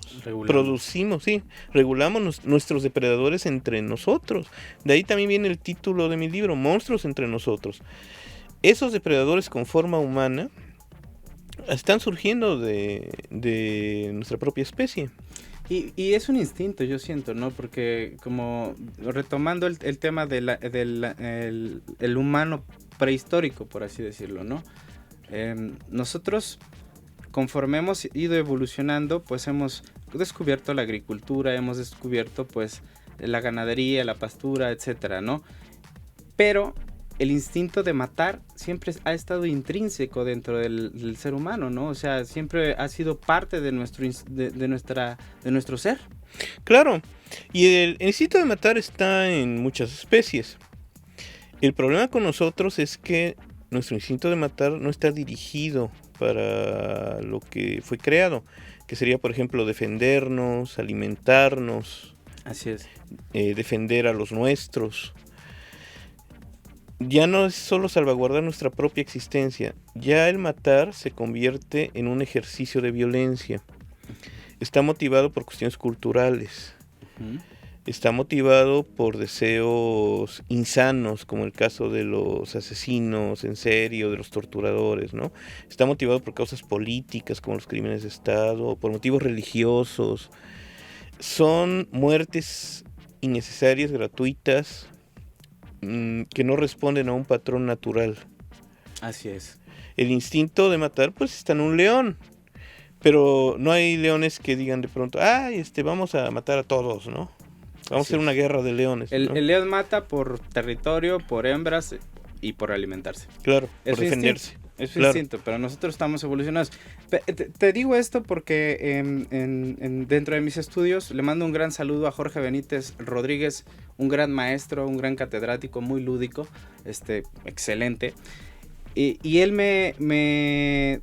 [SPEAKER 3] regulamos nuestros depredadores entre nosotros. De ahí también viene el título de mi libro, Monstruos entre nosotros. Esos depredadores con forma humana están surgiendo de nuestra propia especie.
[SPEAKER 2] Y es un instinto, yo siento, ¿no? Porque como retomando el tema del el humano prehistórico, por así decirlo, ¿no? Nosotros, conforme hemos ido evolucionando, pues hemos descubierto la agricultura, hemos descubierto pues la ganadería, la pastura, etcétera, ¿no? Pero el instinto de matar siempre ha estado intrínseco dentro del ser humano, ¿no? O sea, siempre ha sido parte de nuestro ser.
[SPEAKER 3] Claro, y el instinto de matar está en muchas especies. El problema con nosotros es que nuestro instinto de matar no está dirigido para lo que fue creado, que sería, por ejemplo, defendernos, alimentarnos.
[SPEAKER 2] Así es.
[SPEAKER 3] Defender a los nuestros. Ya no es solo salvaguardar nuestra propia existencia, ya el matar se convierte en un ejercicio de violencia. Está motivado por cuestiones culturales. Está motivado por deseos insanos, como el caso de los asesinos en serie o de los torturadores, ¿no? Está motivado por causas políticas, como los crímenes de Estado, por motivos religiosos. Son muertes innecesarias, gratuitas, que no responden a un patrón natural.
[SPEAKER 2] Así es.
[SPEAKER 3] El instinto de matar, pues, está en un león. Pero no hay leones que digan de pronto, vamos a matar a todos, ¿no? Vamos a hacer una guerra de leones. ¿no?
[SPEAKER 2] El león mata por territorio, por hembras y por alimentarse.
[SPEAKER 3] Claro, por defenderse.
[SPEAKER 2] Es su instinto, pero nosotros estamos evolucionados. Te digo esto porque dentro de mis estudios le mando un gran saludo a Jorge Benítez Rodríguez, un gran maestro, un gran catedrático, muy lúdico, excelente. Y él me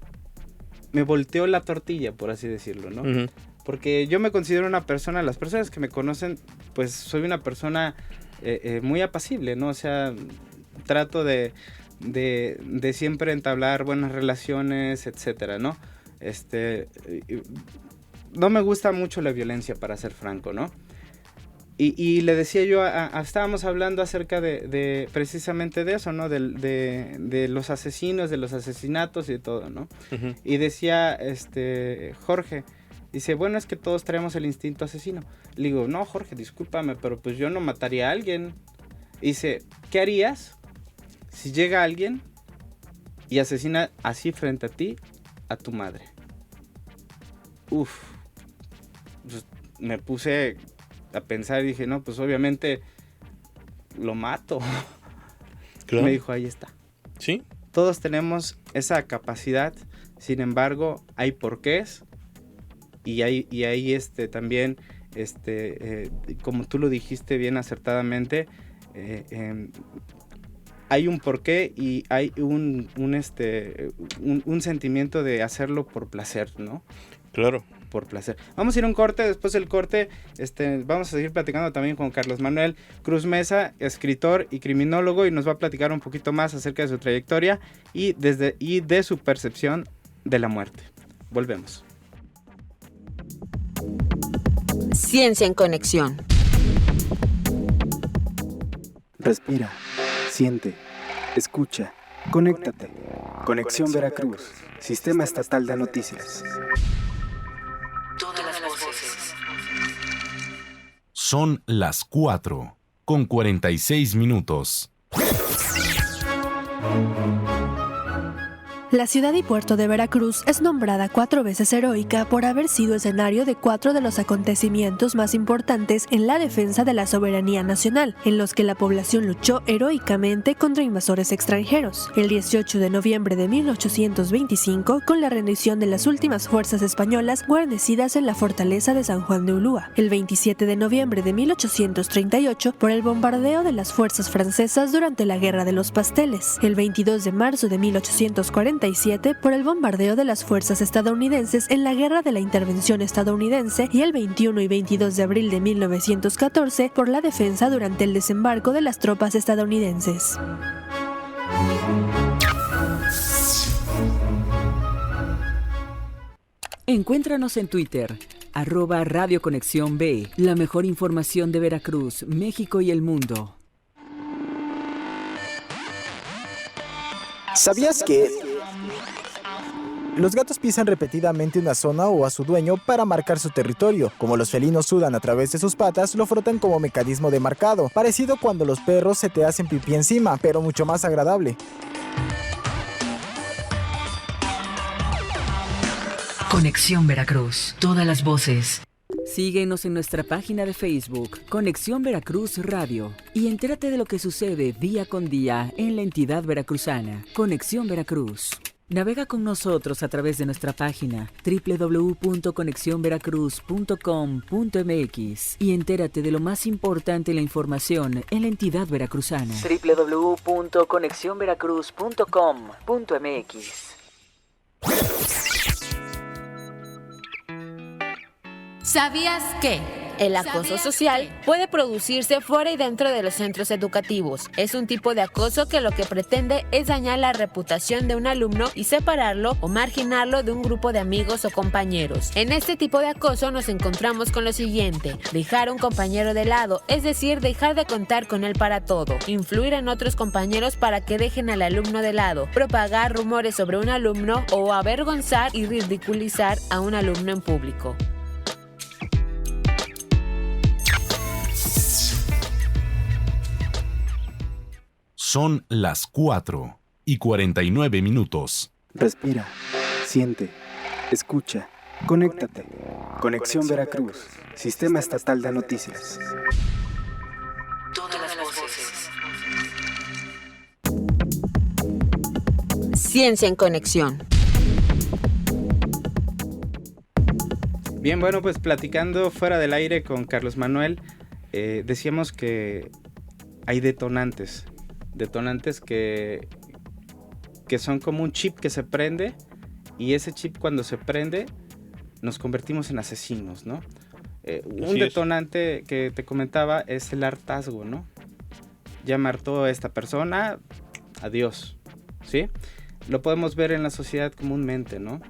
[SPEAKER 2] volteó la tortilla, por así decirlo, ¿no? Uh-huh. Porque yo me considero una persona, las personas que me conocen, pues soy una persona muy apacible, ¿no? O sea, trato de siempre entablar buenas relaciones, etcétera, ¿no? No me gusta mucho la violencia, para ser franco, ¿no? Y le decía yo, estábamos hablando acerca de precisamente de eso, ¿no? De los asesinos, de los asesinatos y de todo, ¿no? Uh-huh. Y decía, Jorge, dice, bueno, es que todos traemos el instinto asesino. Le digo, no, Jorge, discúlpame, pero pues yo no mataría a alguien. Y dice, ¿qué harías si llega alguien y asesina así frente a ti a tu madre? Pues me puse a pensar y dije, no, pues obviamente lo mato. Claro. Me dijo, ahí está.
[SPEAKER 3] Sí.
[SPEAKER 2] Todos tenemos esa capacidad, sin embargo, hay porqués y hay también, como tú lo dijiste bien acertadamente, hay un porqué y hay un sentimiento de hacerlo por placer, ¿no?
[SPEAKER 3] Claro.
[SPEAKER 2] Por placer. Vamos a ir a un corte, después del corte vamos a seguir platicando también con Carlos Manuel Cruz Mesa, escritor y criminólogo, y nos va a platicar un poquito más acerca de su trayectoria y de su percepción de la muerte. Volvemos.
[SPEAKER 1] Ciencia en Conexión.
[SPEAKER 4] Respira, siente, escucha, conéctate. Conexión Veracruz, Sistema Estatal de Noticias.
[SPEAKER 1] Todas las voces.
[SPEAKER 5] Son las 4:46.
[SPEAKER 12] La ciudad y puerto de Veracruz es nombrada 4 veces heroica por haber sido escenario de 4 de los acontecimientos más importantes en la defensa de la soberanía nacional, en los que la población luchó heroicamente contra invasores extranjeros. El 18 de noviembre de 1825, con la rendición de las últimas fuerzas españolas guarnecidas en la fortaleza de San Juan de Ulúa. El 27 de noviembre de 1838, por el bombardeo de las fuerzas francesas durante la Guerra de los Pasteles. El 22 de marzo de 1847, por el bombardeo de las fuerzas estadounidenses en la Guerra de la Intervención estadounidense, y el 21 y 22 de abril de 1914 por la defensa durante el desembarco de las tropas estadounidenses.
[SPEAKER 9] Encuéntranos en Twitter, @Radio Conexión B, la mejor información de Veracruz, México y el mundo.
[SPEAKER 13] ¿Sabías que Los gatos pisan repetidamente una zona o a su dueño para marcar su territorio. Como los felinos sudan a través de sus patas, lo frotan como mecanismo de marcado, parecido cuando los perros se te hacen pipí encima, pero mucho más agradable.
[SPEAKER 9] Conexión Veracruz. Todas las voces. Síguenos en nuestra página de Facebook, Conexión Veracruz Radio, y entérate de lo que sucede día con día en la entidad veracruzana. Conexión Veracruz. Navega con nosotros a través de nuestra página www.conexionveracruz.com.mx y entérate de lo más importante en la información en la entidad veracruzana. www.conexionveracruz.com.mx.
[SPEAKER 1] ¿Sabías que el acoso social puede producirse fuera y dentro de los centros educativos? Es un tipo de acoso que lo que pretende es dañar la reputación de un alumno y separarlo o marginarlo de un grupo de amigos o compañeros. En este tipo de acoso nos encontramos con lo siguiente: dejar a un compañero de lado, es decir, dejar de contar con él para todo; influir en otros compañeros para que dejen al alumno de lado; propagar rumores sobre un alumno; o avergonzar y ridiculizar a un alumno en público.
[SPEAKER 5] Son las 4:49.
[SPEAKER 4] Respira, siente, escucha, conéctate. Conexión Veracruz, Sistema Estatal de Noticias.
[SPEAKER 9] Todas las voces.
[SPEAKER 1] Ciencia en Conexión.
[SPEAKER 2] Bien, bueno, pues platicando fuera del aire con Carlos Manuel, decíamos que hay detonantes que son como un chip que se prende, y ese chip, cuando se prende, nos convertimos en asesinos, ¿no? Un detonante que te comentaba es el hartazgo, ¿no? Ya me hartó esta persona, adiós, ¿sí? Lo podemos ver en la sociedad comúnmente, ¿no?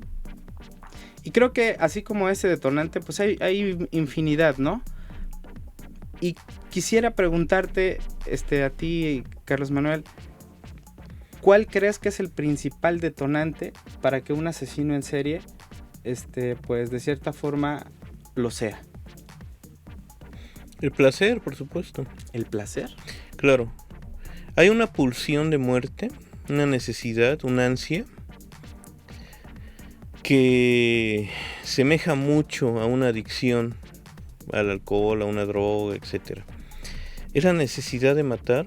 [SPEAKER 2] Y creo que así como ese detonante, pues hay infinidad, ¿no? Y quisiera preguntarte, a ti, Carlos Manuel, ¿cuál crees que es el principal detonante para que un asesino en serie, pues de cierta forma, lo sea?
[SPEAKER 3] El placer, por supuesto.
[SPEAKER 2] ¿El placer?
[SPEAKER 3] Claro. Hay una pulsión de muerte, una necesidad, una ansia, que semeja mucho a una adicción al alcohol, a una droga, etc. Es la necesidad de matar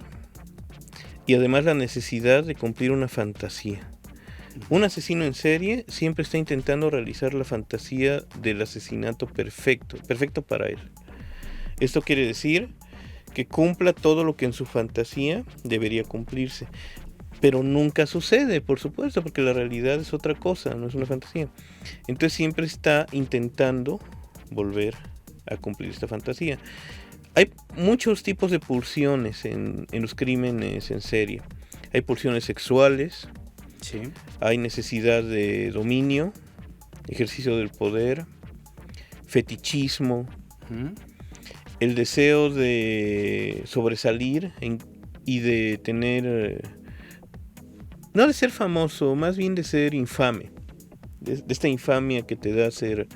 [SPEAKER 3] y además la necesidad de cumplir una fantasía. Un asesino en serie siempre está intentando realizar la fantasía del asesinato perfecto para él. Esto quiere decir que cumpla todo lo que en su fantasía debería cumplirse. Pero nunca sucede, por supuesto, porque la realidad es otra cosa, no es una fantasía. Entonces siempre está intentando volver a cumplir esta fantasía. Hay muchos tipos de pulsiones en los crímenes en serie. Hay pulsiones sexuales,
[SPEAKER 2] sí.
[SPEAKER 3] Hay necesidad de dominio, ejercicio del poder, fetichismo, el deseo de sobresalir y de tener, no de ser famoso, más bien de ser infame, de esta infamia que te da ser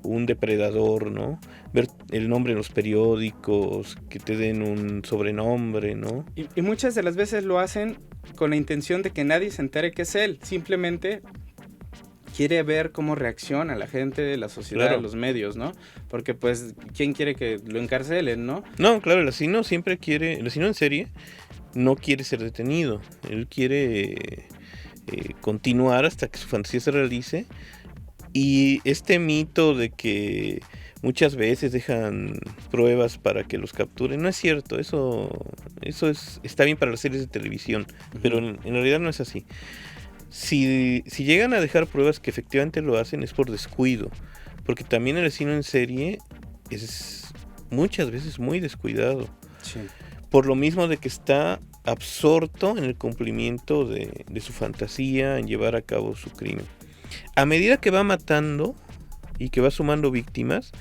[SPEAKER 3] un depredador, ¿no? Ver el nombre en los periódicos, que te den un sobrenombre, ¿no?
[SPEAKER 2] Y muchas de las veces lo hacen con la intención de que nadie se entere que es él. Simplemente quiere ver cómo reacciona la gente, la sociedad,
[SPEAKER 3] claro,
[SPEAKER 2] los medios, ¿no? Porque pues, ¿quién quiere que lo encarcelen, no?
[SPEAKER 3] No, claro, el asesino siempre quiere, el asesino en serie no quiere ser detenido. Él quiere continuar hasta que su fantasía se realice. Y este mito de que muchas veces dejan pruebas para que los capturen, no es cierto. Eso está bien para las series de televisión, pero en realidad no es así. Si llegan a dejar pruebas que efectivamente lo hacen, es por descuido, porque también el asesino en serie es muchas veces muy descuidado,
[SPEAKER 2] sí,
[SPEAKER 3] por lo mismo de que está absorto en el cumplimiento de su fantasía, en llevar a cabo su crimen. A medida que va matando y que va sumando víctimas,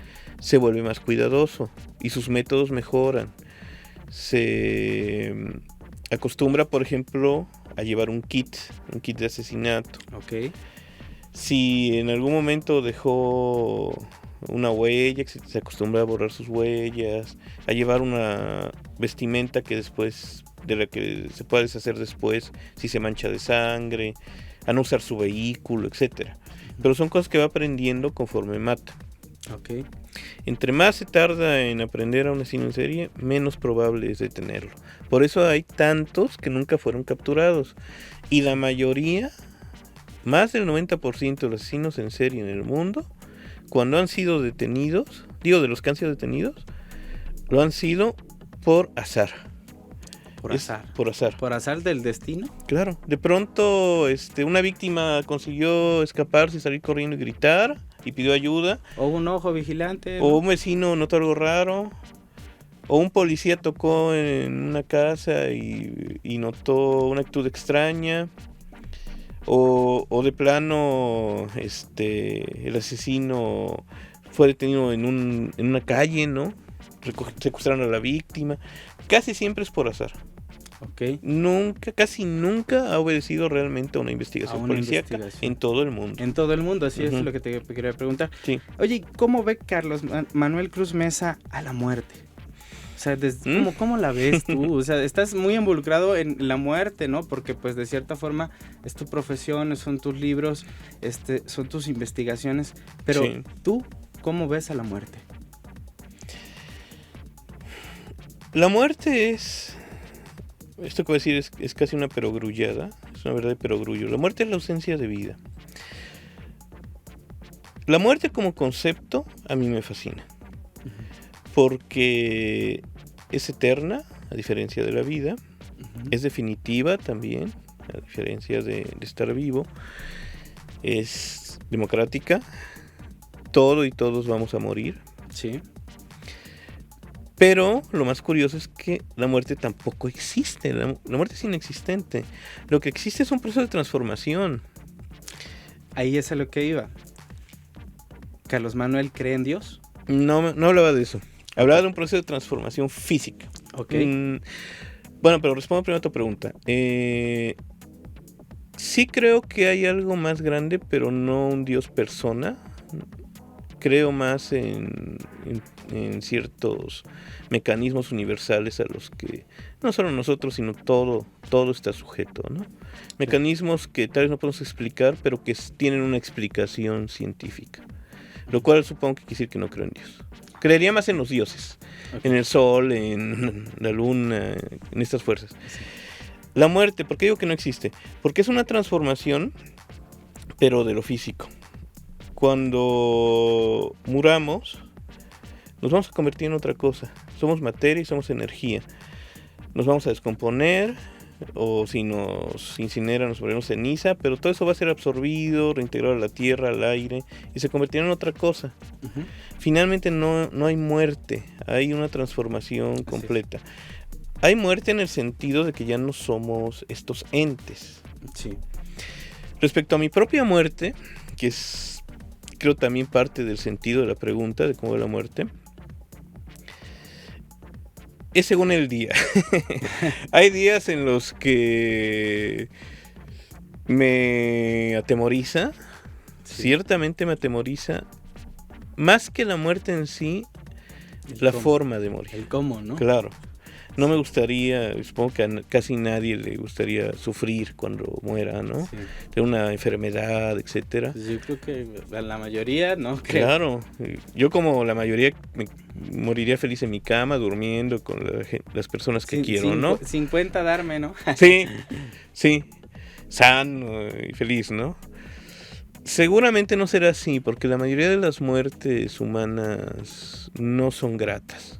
[SPEAKER 3] se vuelve más cuidadoso y sus métodos mejoran. Se acostumbra, por ejemplo, a llevar un kit de asesinato.
[SPEAKER 2] Okay.
[SPEAKER 3] si en algún momento dejó una huella, que se acostumbra a borrar sus huellas, a llevar una vestimenta que después, de la que se puede deshacer después si se mancha de sangre, a no usar su vehículo, etcétera. Pero son cosas que va aprendiendo conforme mata.
[SPEAKER 2] Ok.
[SPEAKER 3] Entre más se tarda en aprender a un asesino en serie, menos probable es detenerlo. Por eso hay tantos que nunca fueron capturados. Y la mayoría, más del 90% de los asesinos en serie en el mundo, cuando han sido detenidos, de los que han sido detenidos, lo han sido por azar.
[SPEAKER 2] Por azar.
[SPEAKER 3] Por azar.
[SPEAKER 2] ¿Por azar del destino?
[SPEAKER 3] Claro. De pronto, una víctima consiguió escaparse, salir corriendo y gritar, y pidió ayuda.
[SPEAKER 2] O un ojo vigilante, ¿no?
[SPEAKER 3] O un vecino notó algo raro. O un policía tocó en una casa y notó una actitud extraña. O de plano, el asesino fue detenido en una calle, ¿no? Secuestraron a la víctima. Casi siempre es por azar.
[SPEAKER 2] Okay.
[SPEAKER 3] Casi nunca ha obedecido realmente a una investigación policíaca en todo el mundo.
[SPEAKER 2] En todo el mundo, así es lo que te quería preguntar.
[SPEAKER 3] Sí.
[SPEAKER 2] Oye, ¿cómo ve Carlos Manuel Cruz Mesa a la muerte? O sea, ¿cómo la ves tú? O sea, estás muy involucrado en la muerte, ¿no? Porque pues de cierta forma es tu profesión, son tus libros, son tus investigaciones. Pero
[SPEAKER 3] sí.
[SPEAKER 2] ¿Tú cómo ves a la muerte?
[SPEAKER 3] La muerte es... Esto que voy a decir es casi una perogrullada, es una verdad de perogrullo. La muerte es la ausencia de vida. La muerte como concepto a mí me fascina, porque es eterna, a diferencia de la vida, es definitiva también, a diferencia de estar vivo, es democrática, todo y todos vamos a morir.
[SPEAKER 2] Sí.
[SPEAKER 3] Pero lo más curioso es que la muerte tampoco existe, la muerte es inexistente. Lo que existe es un proceso de transformación.
[SPEAKER 2] Ahí es a lo que iba. ¿Carlos Manuel cree en Dios?
[SPEAKER 3] No hablaba de eso. Hablaba de un proceso de transformación física.
[SPEAKER 2] Ok.
[SPEAKER 3] Bueno, pero respondo primero a tu pregunta. Sí creo que hay algo más grande, pero no un Dios persona. Creo más en ciertos mecanismos universales a los que no solo nosotros, sino todo está sujeto, ¿no? Mecanismos que tal vez no podemos explicar, pero que tienen una explicación científica. Lo cual supongo que quiere decir que no creo en Dios. Creería más en los dioses, en el sol, en la luna, en estas fuerzas. Sí. La muerte, ¿por qué digo que no existe? Porque es una transformación, pero de lo físico. Cuando muramos, nos vamos a convertir en otra cosa. Somos materia y somos energía. Nos vamos a descomponer, o si nos incineran, nos volvemos ceniza, pero todo eso va a ser absorbido, reintegrado a la tierra, al aire, y se convertirá en otra cosa. Uh-huh. Finalmente no hay muerte, hay una transformación completa. Hay muerte en el sentido de que ya no somos estos entes.
[SPEAKER 2] Sí.
[SPEAKER 3] Respecto a mi propia muerte, que es creo también parte del sentido de la pregunta de cómo ve la muerte, es según el día. Hay días en los que me atemoriza, ciertamente me atemoriza, más que la muerte en sí, la forma de morir.
[SPEAKER 2] El cómo, ¿no?
[SPEAKER 3] Claro. No me gustaría, supongo que a casi nadie le gustaría sufrir cuando muera, ¿no? Sí. De una enfermedad, etcétera.
[SPEAKER 2] Yo creo que a la mayoría no creo.
[SPEAKER 3] Claro, yo como la mayoría me moriría feliz en mi cama, durmiendo con las personas que quiero, ¿no?
[SPEAKER 2] 50 darme, ¿no?
[SPEAKER 3] Sí, sano y feliz, ¿no? Seguramente no será así, porque la mayoría de las muertes humanas no son gratas.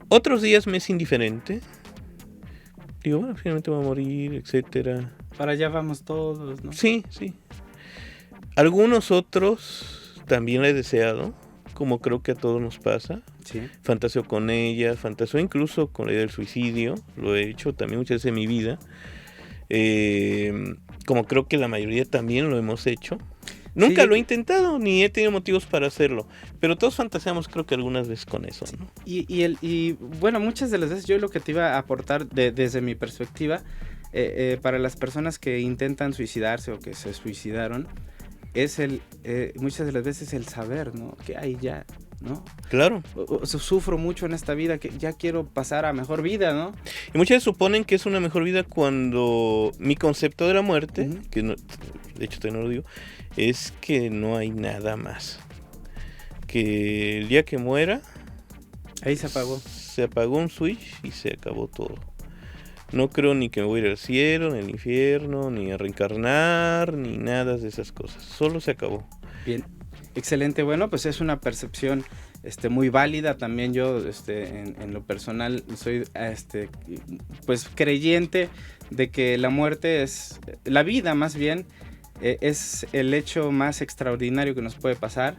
[SPEAKER 3] Otros días me es indiferente. Digo, bueno, finalmente voy a morir, etcétera.
[SPEAKER 2] Para allá vamos todos, ¿no?
[SPEAKER 3] Sí. Algunos otros también la he deseado, como creo que a todos nos pasa.
[SPEAKER 2] Sí.
[SPEAKER 3] Fantaseo con ella, fantaseo incluso con la idea del suicidio. Lo he hecho también muchas veces en mi vida. Como creo que la mayoría también lo hemos hecho. Nunca lo he intentado, ni he tenido motivos para hacerlo, pero todos fantaseamos creo que algunas veces con eso, ¿no?
[SPEAKER 2] Y bueno, muchas de las veces yo lo que te iba a aportar desde mi perspectiva para las personas que intentan suicidarse o que se suicidaron, es muchas de las veces el saber, ¿no? Que hay ya, ¿no?
[SPEAKER 3] Claro.
[SPEAKER 2] Sufro mucho en esta vida, que ya quiero pasar a mejor vida, ¿no?
[SPEAKER 3] Y muchas suponen que es una mejor vida cuando mi concepto de la muerte, que no, de hecho todavía no lo digo, es que no hay nada más. Que el día que muera...
[SPEAKER 2] Ahí se apagó.
[SPEAKER 3] Se apagó un switch y se acabó todo. No creo ni que me voy a ir al cielo, ni al infierno, ni a reencarnar, ni nada de esas cosas. Solo se acabó.
[SPEAKER 2] Bien, excelente. Bueno, pues es una percepción muy válida. También yo, en lo personal, soy pues creyente de que la muerte es, la vida más bien, es el hecho más extraordinario que nos puede pasar,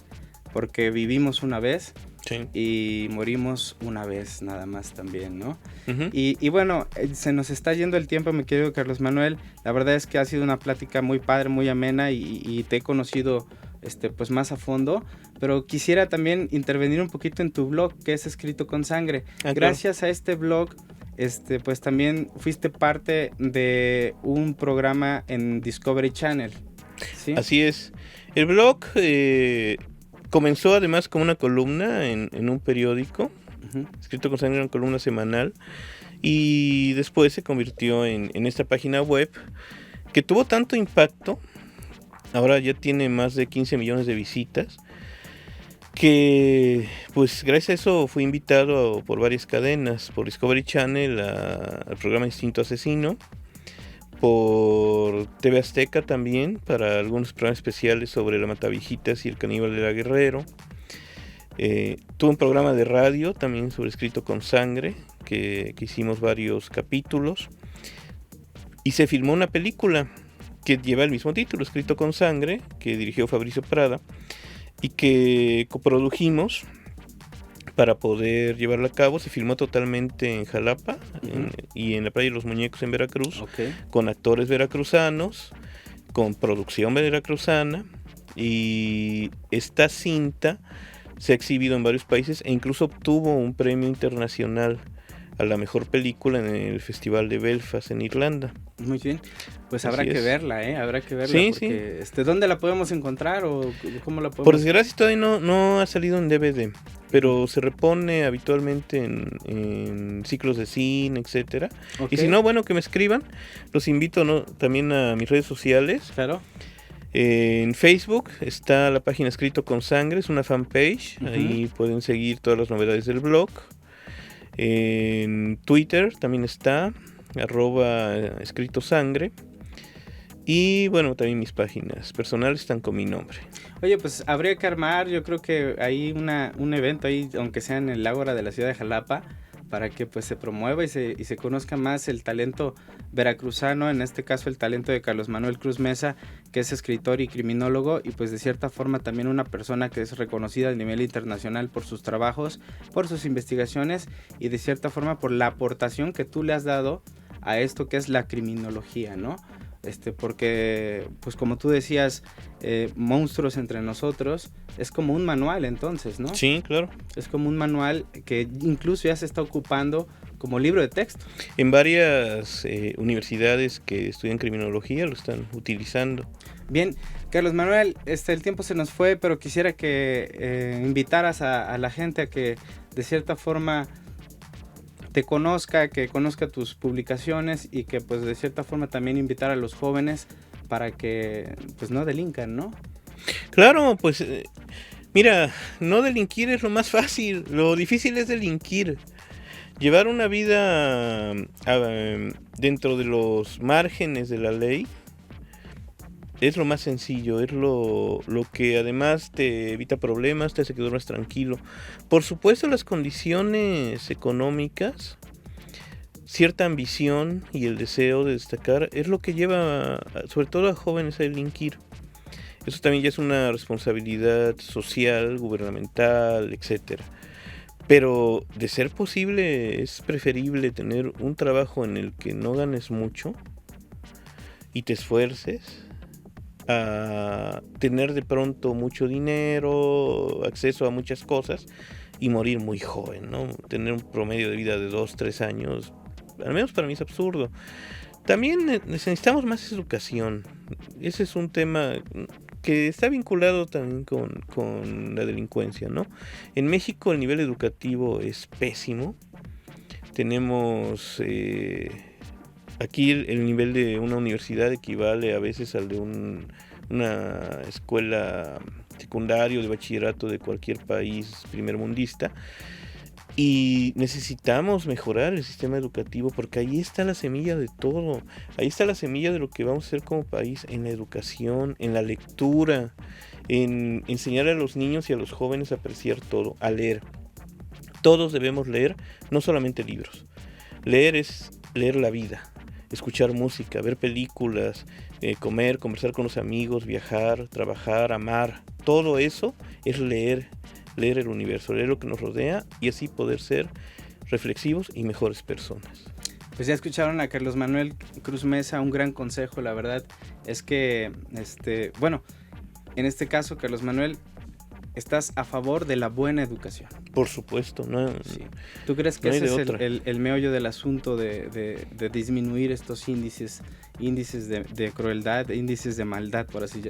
[SPEAKER 2] porque vivimos una vez. Sí. Y morimos una vez nada más también, ¿no? Uh-huh. Y bueno, se nos está yendo el tiempo, mi querido Carlos Manuel. La verdad es que ha sido una plática muy padre, muy amena, y te he conocido pues más a fondo. Pero quisiera también intervenir un poquito en tu blog, que es Escrito con Sangre. Gracias a este blog, pues también fuiste parte de un programa en Discovery Channel, ¿sí?
[SPEAKER 3] Así es. El blog... comenzó además como una columna en un periódico, uh-huh. Escrito con Sangre, una columna semanal, y después se convirtió en esta página web que tuvo tanto impacto, ahora ya tiene más de 15 millones de visitas, que pues gracias a eso fui invitado por varias cadenas, por Discovery Channel al programa Instinto Asesino, por TV Azteca también, para algunos programas especiales sobre la Matavijitas y el Caníbal de la Guerrero. Tuve un programa de radio también sobre Escrito con Sangre, que hicimos varios capítulos. Y se filmó una película que lleva el mismo título, Escrito con Sangre, que dirigió Fabricio Prada, y que coprodujimos para poder llevarla a cabo. Se filmó totalmente en Jalapa, uh-huh. Y en la Playa de los Muñecos en Veracruz, okay. Con actores veracruzanos, con producción veracruzana, y esta cinta se ha exhibido en varios países e incluso obtuvo un premio internacional a la mejor película en el Festival de Belfast en Irlanda.
[SPEAKER 2] Muy bien, pues habrá que verla, habrá que verla,
[SPEAKER 3] sí,
[SPEAKER 2] porque, sí. ¿Dónde la podemos encontrar o cómo la podemos?
[SPEAKER 3] Por desgracia todavía no ha salido en DVD, pero se repone habitualmente en ciclos de cine, etcétera. Okay. Y si no, bueno, que me escriban. Los invito también a mis redes sociales.
[SPEAKER 2] Claro.
[SPEAKER 3] En Facebook está la página Escrito con Sangre, es una fanpage. Uh-huh. Ahí pueden seguir todas las novedades del blog. En Twitter también está @escritosangre. Y bueno, también mis páginas personales están con mi nombre.
[SPEAKER 2] Oye, pues habría que armar, yo creo que hay un evento ahí, aunque sea en el Ágora de la ciudad de Jalapa, para que pues se promueva y se conozca más el talento veracruzano, en este caso el talento de Carlos Manuel Cruz Mesa, que es escritor y criminólogo, y pues de cierta forma también una persona que es reconocida a nivel internacional por sus trabajos, por sus investigaciones, y de cierta forma por la aportación que tú le has dado a esto que es la criminología, ¿no? Porque, pues como tú decías, Monstruos entre nosotros, es como un manual entonces, ¿no?
[SPEAKER 3] Sí, claro.
[SPEAKER 2] Es como un manual que incluso ya se está ocupando como libro de texto.
[SPEAKER 3] En varias universidades que estudian criminología lo están utilizando.
[SPEAKER 2] Bien, Carlos Manuel, el tiempo se nos fue, pero quisiera que invitaras a la gente a que de cierta forma te conozca, que conozca tus publicaciones, y que pues de cierta forma también invitar a los jóvenes para que pues no delincan, ¿no?
[SPEAKER 3] Claro, pues mira, no delinquir es lo más fácil, lo difícil es delinquir. Llevar una vida dentro de los márgenes de la ley es lo más sencillo, es lo que además te evita problemas, te hace que duermas tranquilo. Por supuesto, las condiciones económicas, cierta ambición y el deseo de destacar es lo que lleva sobre todo a jóvenes a delinquir. Eso también ya es una responsabilidad social, gubernamental, etcétera. Pero de ser posible es preferible tener un trabajo en el que no ganes mucho y te esfuerces, a tener de pronto mucho dinero, acceso a muchas cosas y morir muy joven, ¿no? Tener un promedio de vida de 2-3 años, al menos para mí es absurdo. También necesitamos más educación. Ese es un tema que está vinculado también con la delincuencia, ¿no? En México el nivel educativo es pésimo. Tenemos aquí el nivel de una universidad equivale a veces al de una escuela secundaria o de bachillerato de cualquier país primermundista. Y necesitamos mejorar el sistema educativo porque ahí está la semilla de todo. Ahí está la semilla de lo que vamos a hacer como país, en la educación, en la lectura, en enseñar a los niños y a los jóvenes a apreciar todo, a leer. Todos debemos leer, no solamente libros. Leer es leer la vida, escuchar música, ver películas, comer, conversar con los amigos, viajar, trabajar, amar. Todo eso es leer el universo, leer lo que nos rodea y así poder ser reflexivos y mejores personas.
[SPEAKER 2] Pues ya escucharon a Carlos Manuel Cruz Mesa, un gran consejo, la verdad es que, bueno, en este caso, Carlos Manuel, estás a favor de la buena educación.
[SPEAKER 3] Por supuesto, ¿no?
[SPEAKER 2] Sí. ¿Tú crees que ese es el meollo del asunto de disminuir estos índices de crueldad, índices de maldad, por así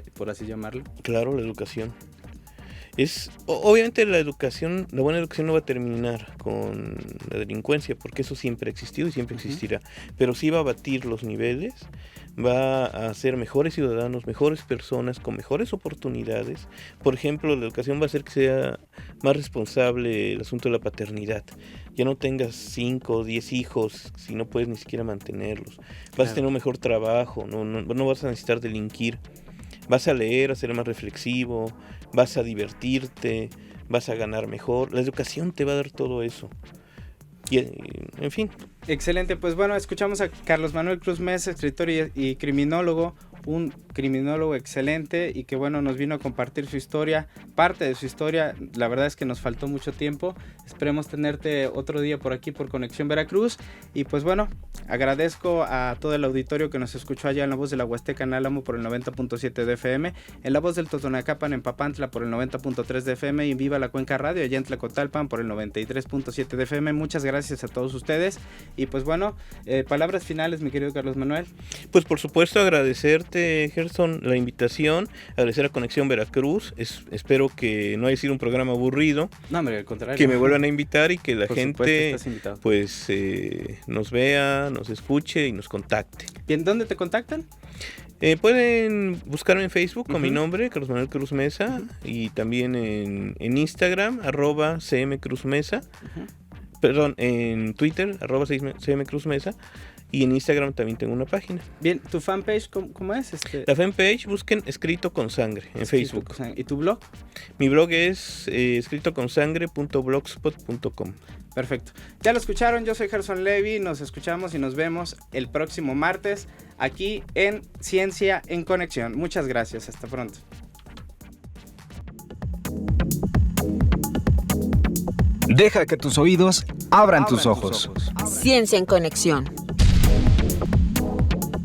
[SPEAKER 2] llamarlo?
[SPEAKER 3] Claro, la educación. Obviamente la buena educación no va a terminar con la delincuencia, porque eso siempre ha existido y siempre existirá, pero sí va a batir los niveles, va a hacer mejores ciudadanos, mejores personas, con mejores oportunidades. Por ejemplo, la educación va a hacer que sea más responsable el asunto de la paternidad. Ya no tengas 5 o 10 hijos si no puedes ni siquiera mantenerlos. Vas a tener un mejor trabajo, no vas a necesitar delinquir. Vas a leer, a ser más reflexivo, vas a divertirte, vas a ganar mejor. La educación te va a dar todo eso. Y en fin.
[SPEAKER 2] Excelente, pues bueno, escuchamos a Carlos Manuel Cruz Mesa, escritor y criminólogo, un criminólogo excelente y que bueno, nos vino a compartir su historia, parte de su historia. La verdad es que nos faltó mucho tiempo. Esperemos tenerte otro día por aquí por Conexión Veracruz. Y pues bueno, agradezco a todo el auditorio que nos escuchó allá en la voz de la Huasteca en Álamo por el 90.7 de FM, en la voz del Totonacapan en Papantla por el 90.3 de FM y en Viva la Cuenca Radio allá en Tlacotalpan por el 93.7 de FM. Muchas gracias a todos ustedes. Y pues bueno, palabras finales, mi querido Carlos Manuel.
[SPEAKER 3] Pues por supuesto agradecerte, Gerson, la invitación, agradecer a Conexión Veracruz. Espero que no haya sido un programa aburrido.
[SPEAKER 2] No, hombre, al contrario.
[SPEAKER 3] Que me vuelvan a invitar y que la gente
[SPEAKER 2] pues
[SPEAKER 3] nos vea, nos escuche y nos contacte.
[SPEAKER 2] ¿Bien? ¿Dónde te contactan?
[SPEAKER 3] Pueden buscarme en Facebook con mi nombre, Carlos Manuel Cruz Mesa, y también en Instagram, @cmcruzmesa. Perdón, en Twitter, @cmcruzmesa. Y en Instagram también tengo una página.
[SPEAKER 2] Bien, ¿tu fanpage cómo es?
[SPEAKER 3] La fanpage, busquen Escrito con Sangre en Facebook.
[SPEAKER 2] ¿Y tu blog?
[SPEAKER 3] Mi blog es escritoconsangre.blogspot.com.
[SPEAKER 2] Perfecto. Ya lo escucharon, yo soy Gerson Levy, nos escuchamos y nos vemos el próximo martes aquí en Ciencia en Conexión. Muchas gracias, hasta pronto.
[SPEAKER 11] Deja que tus oídos abran tus ojos.
[SPEAKER 1] Ciencia en Conexión.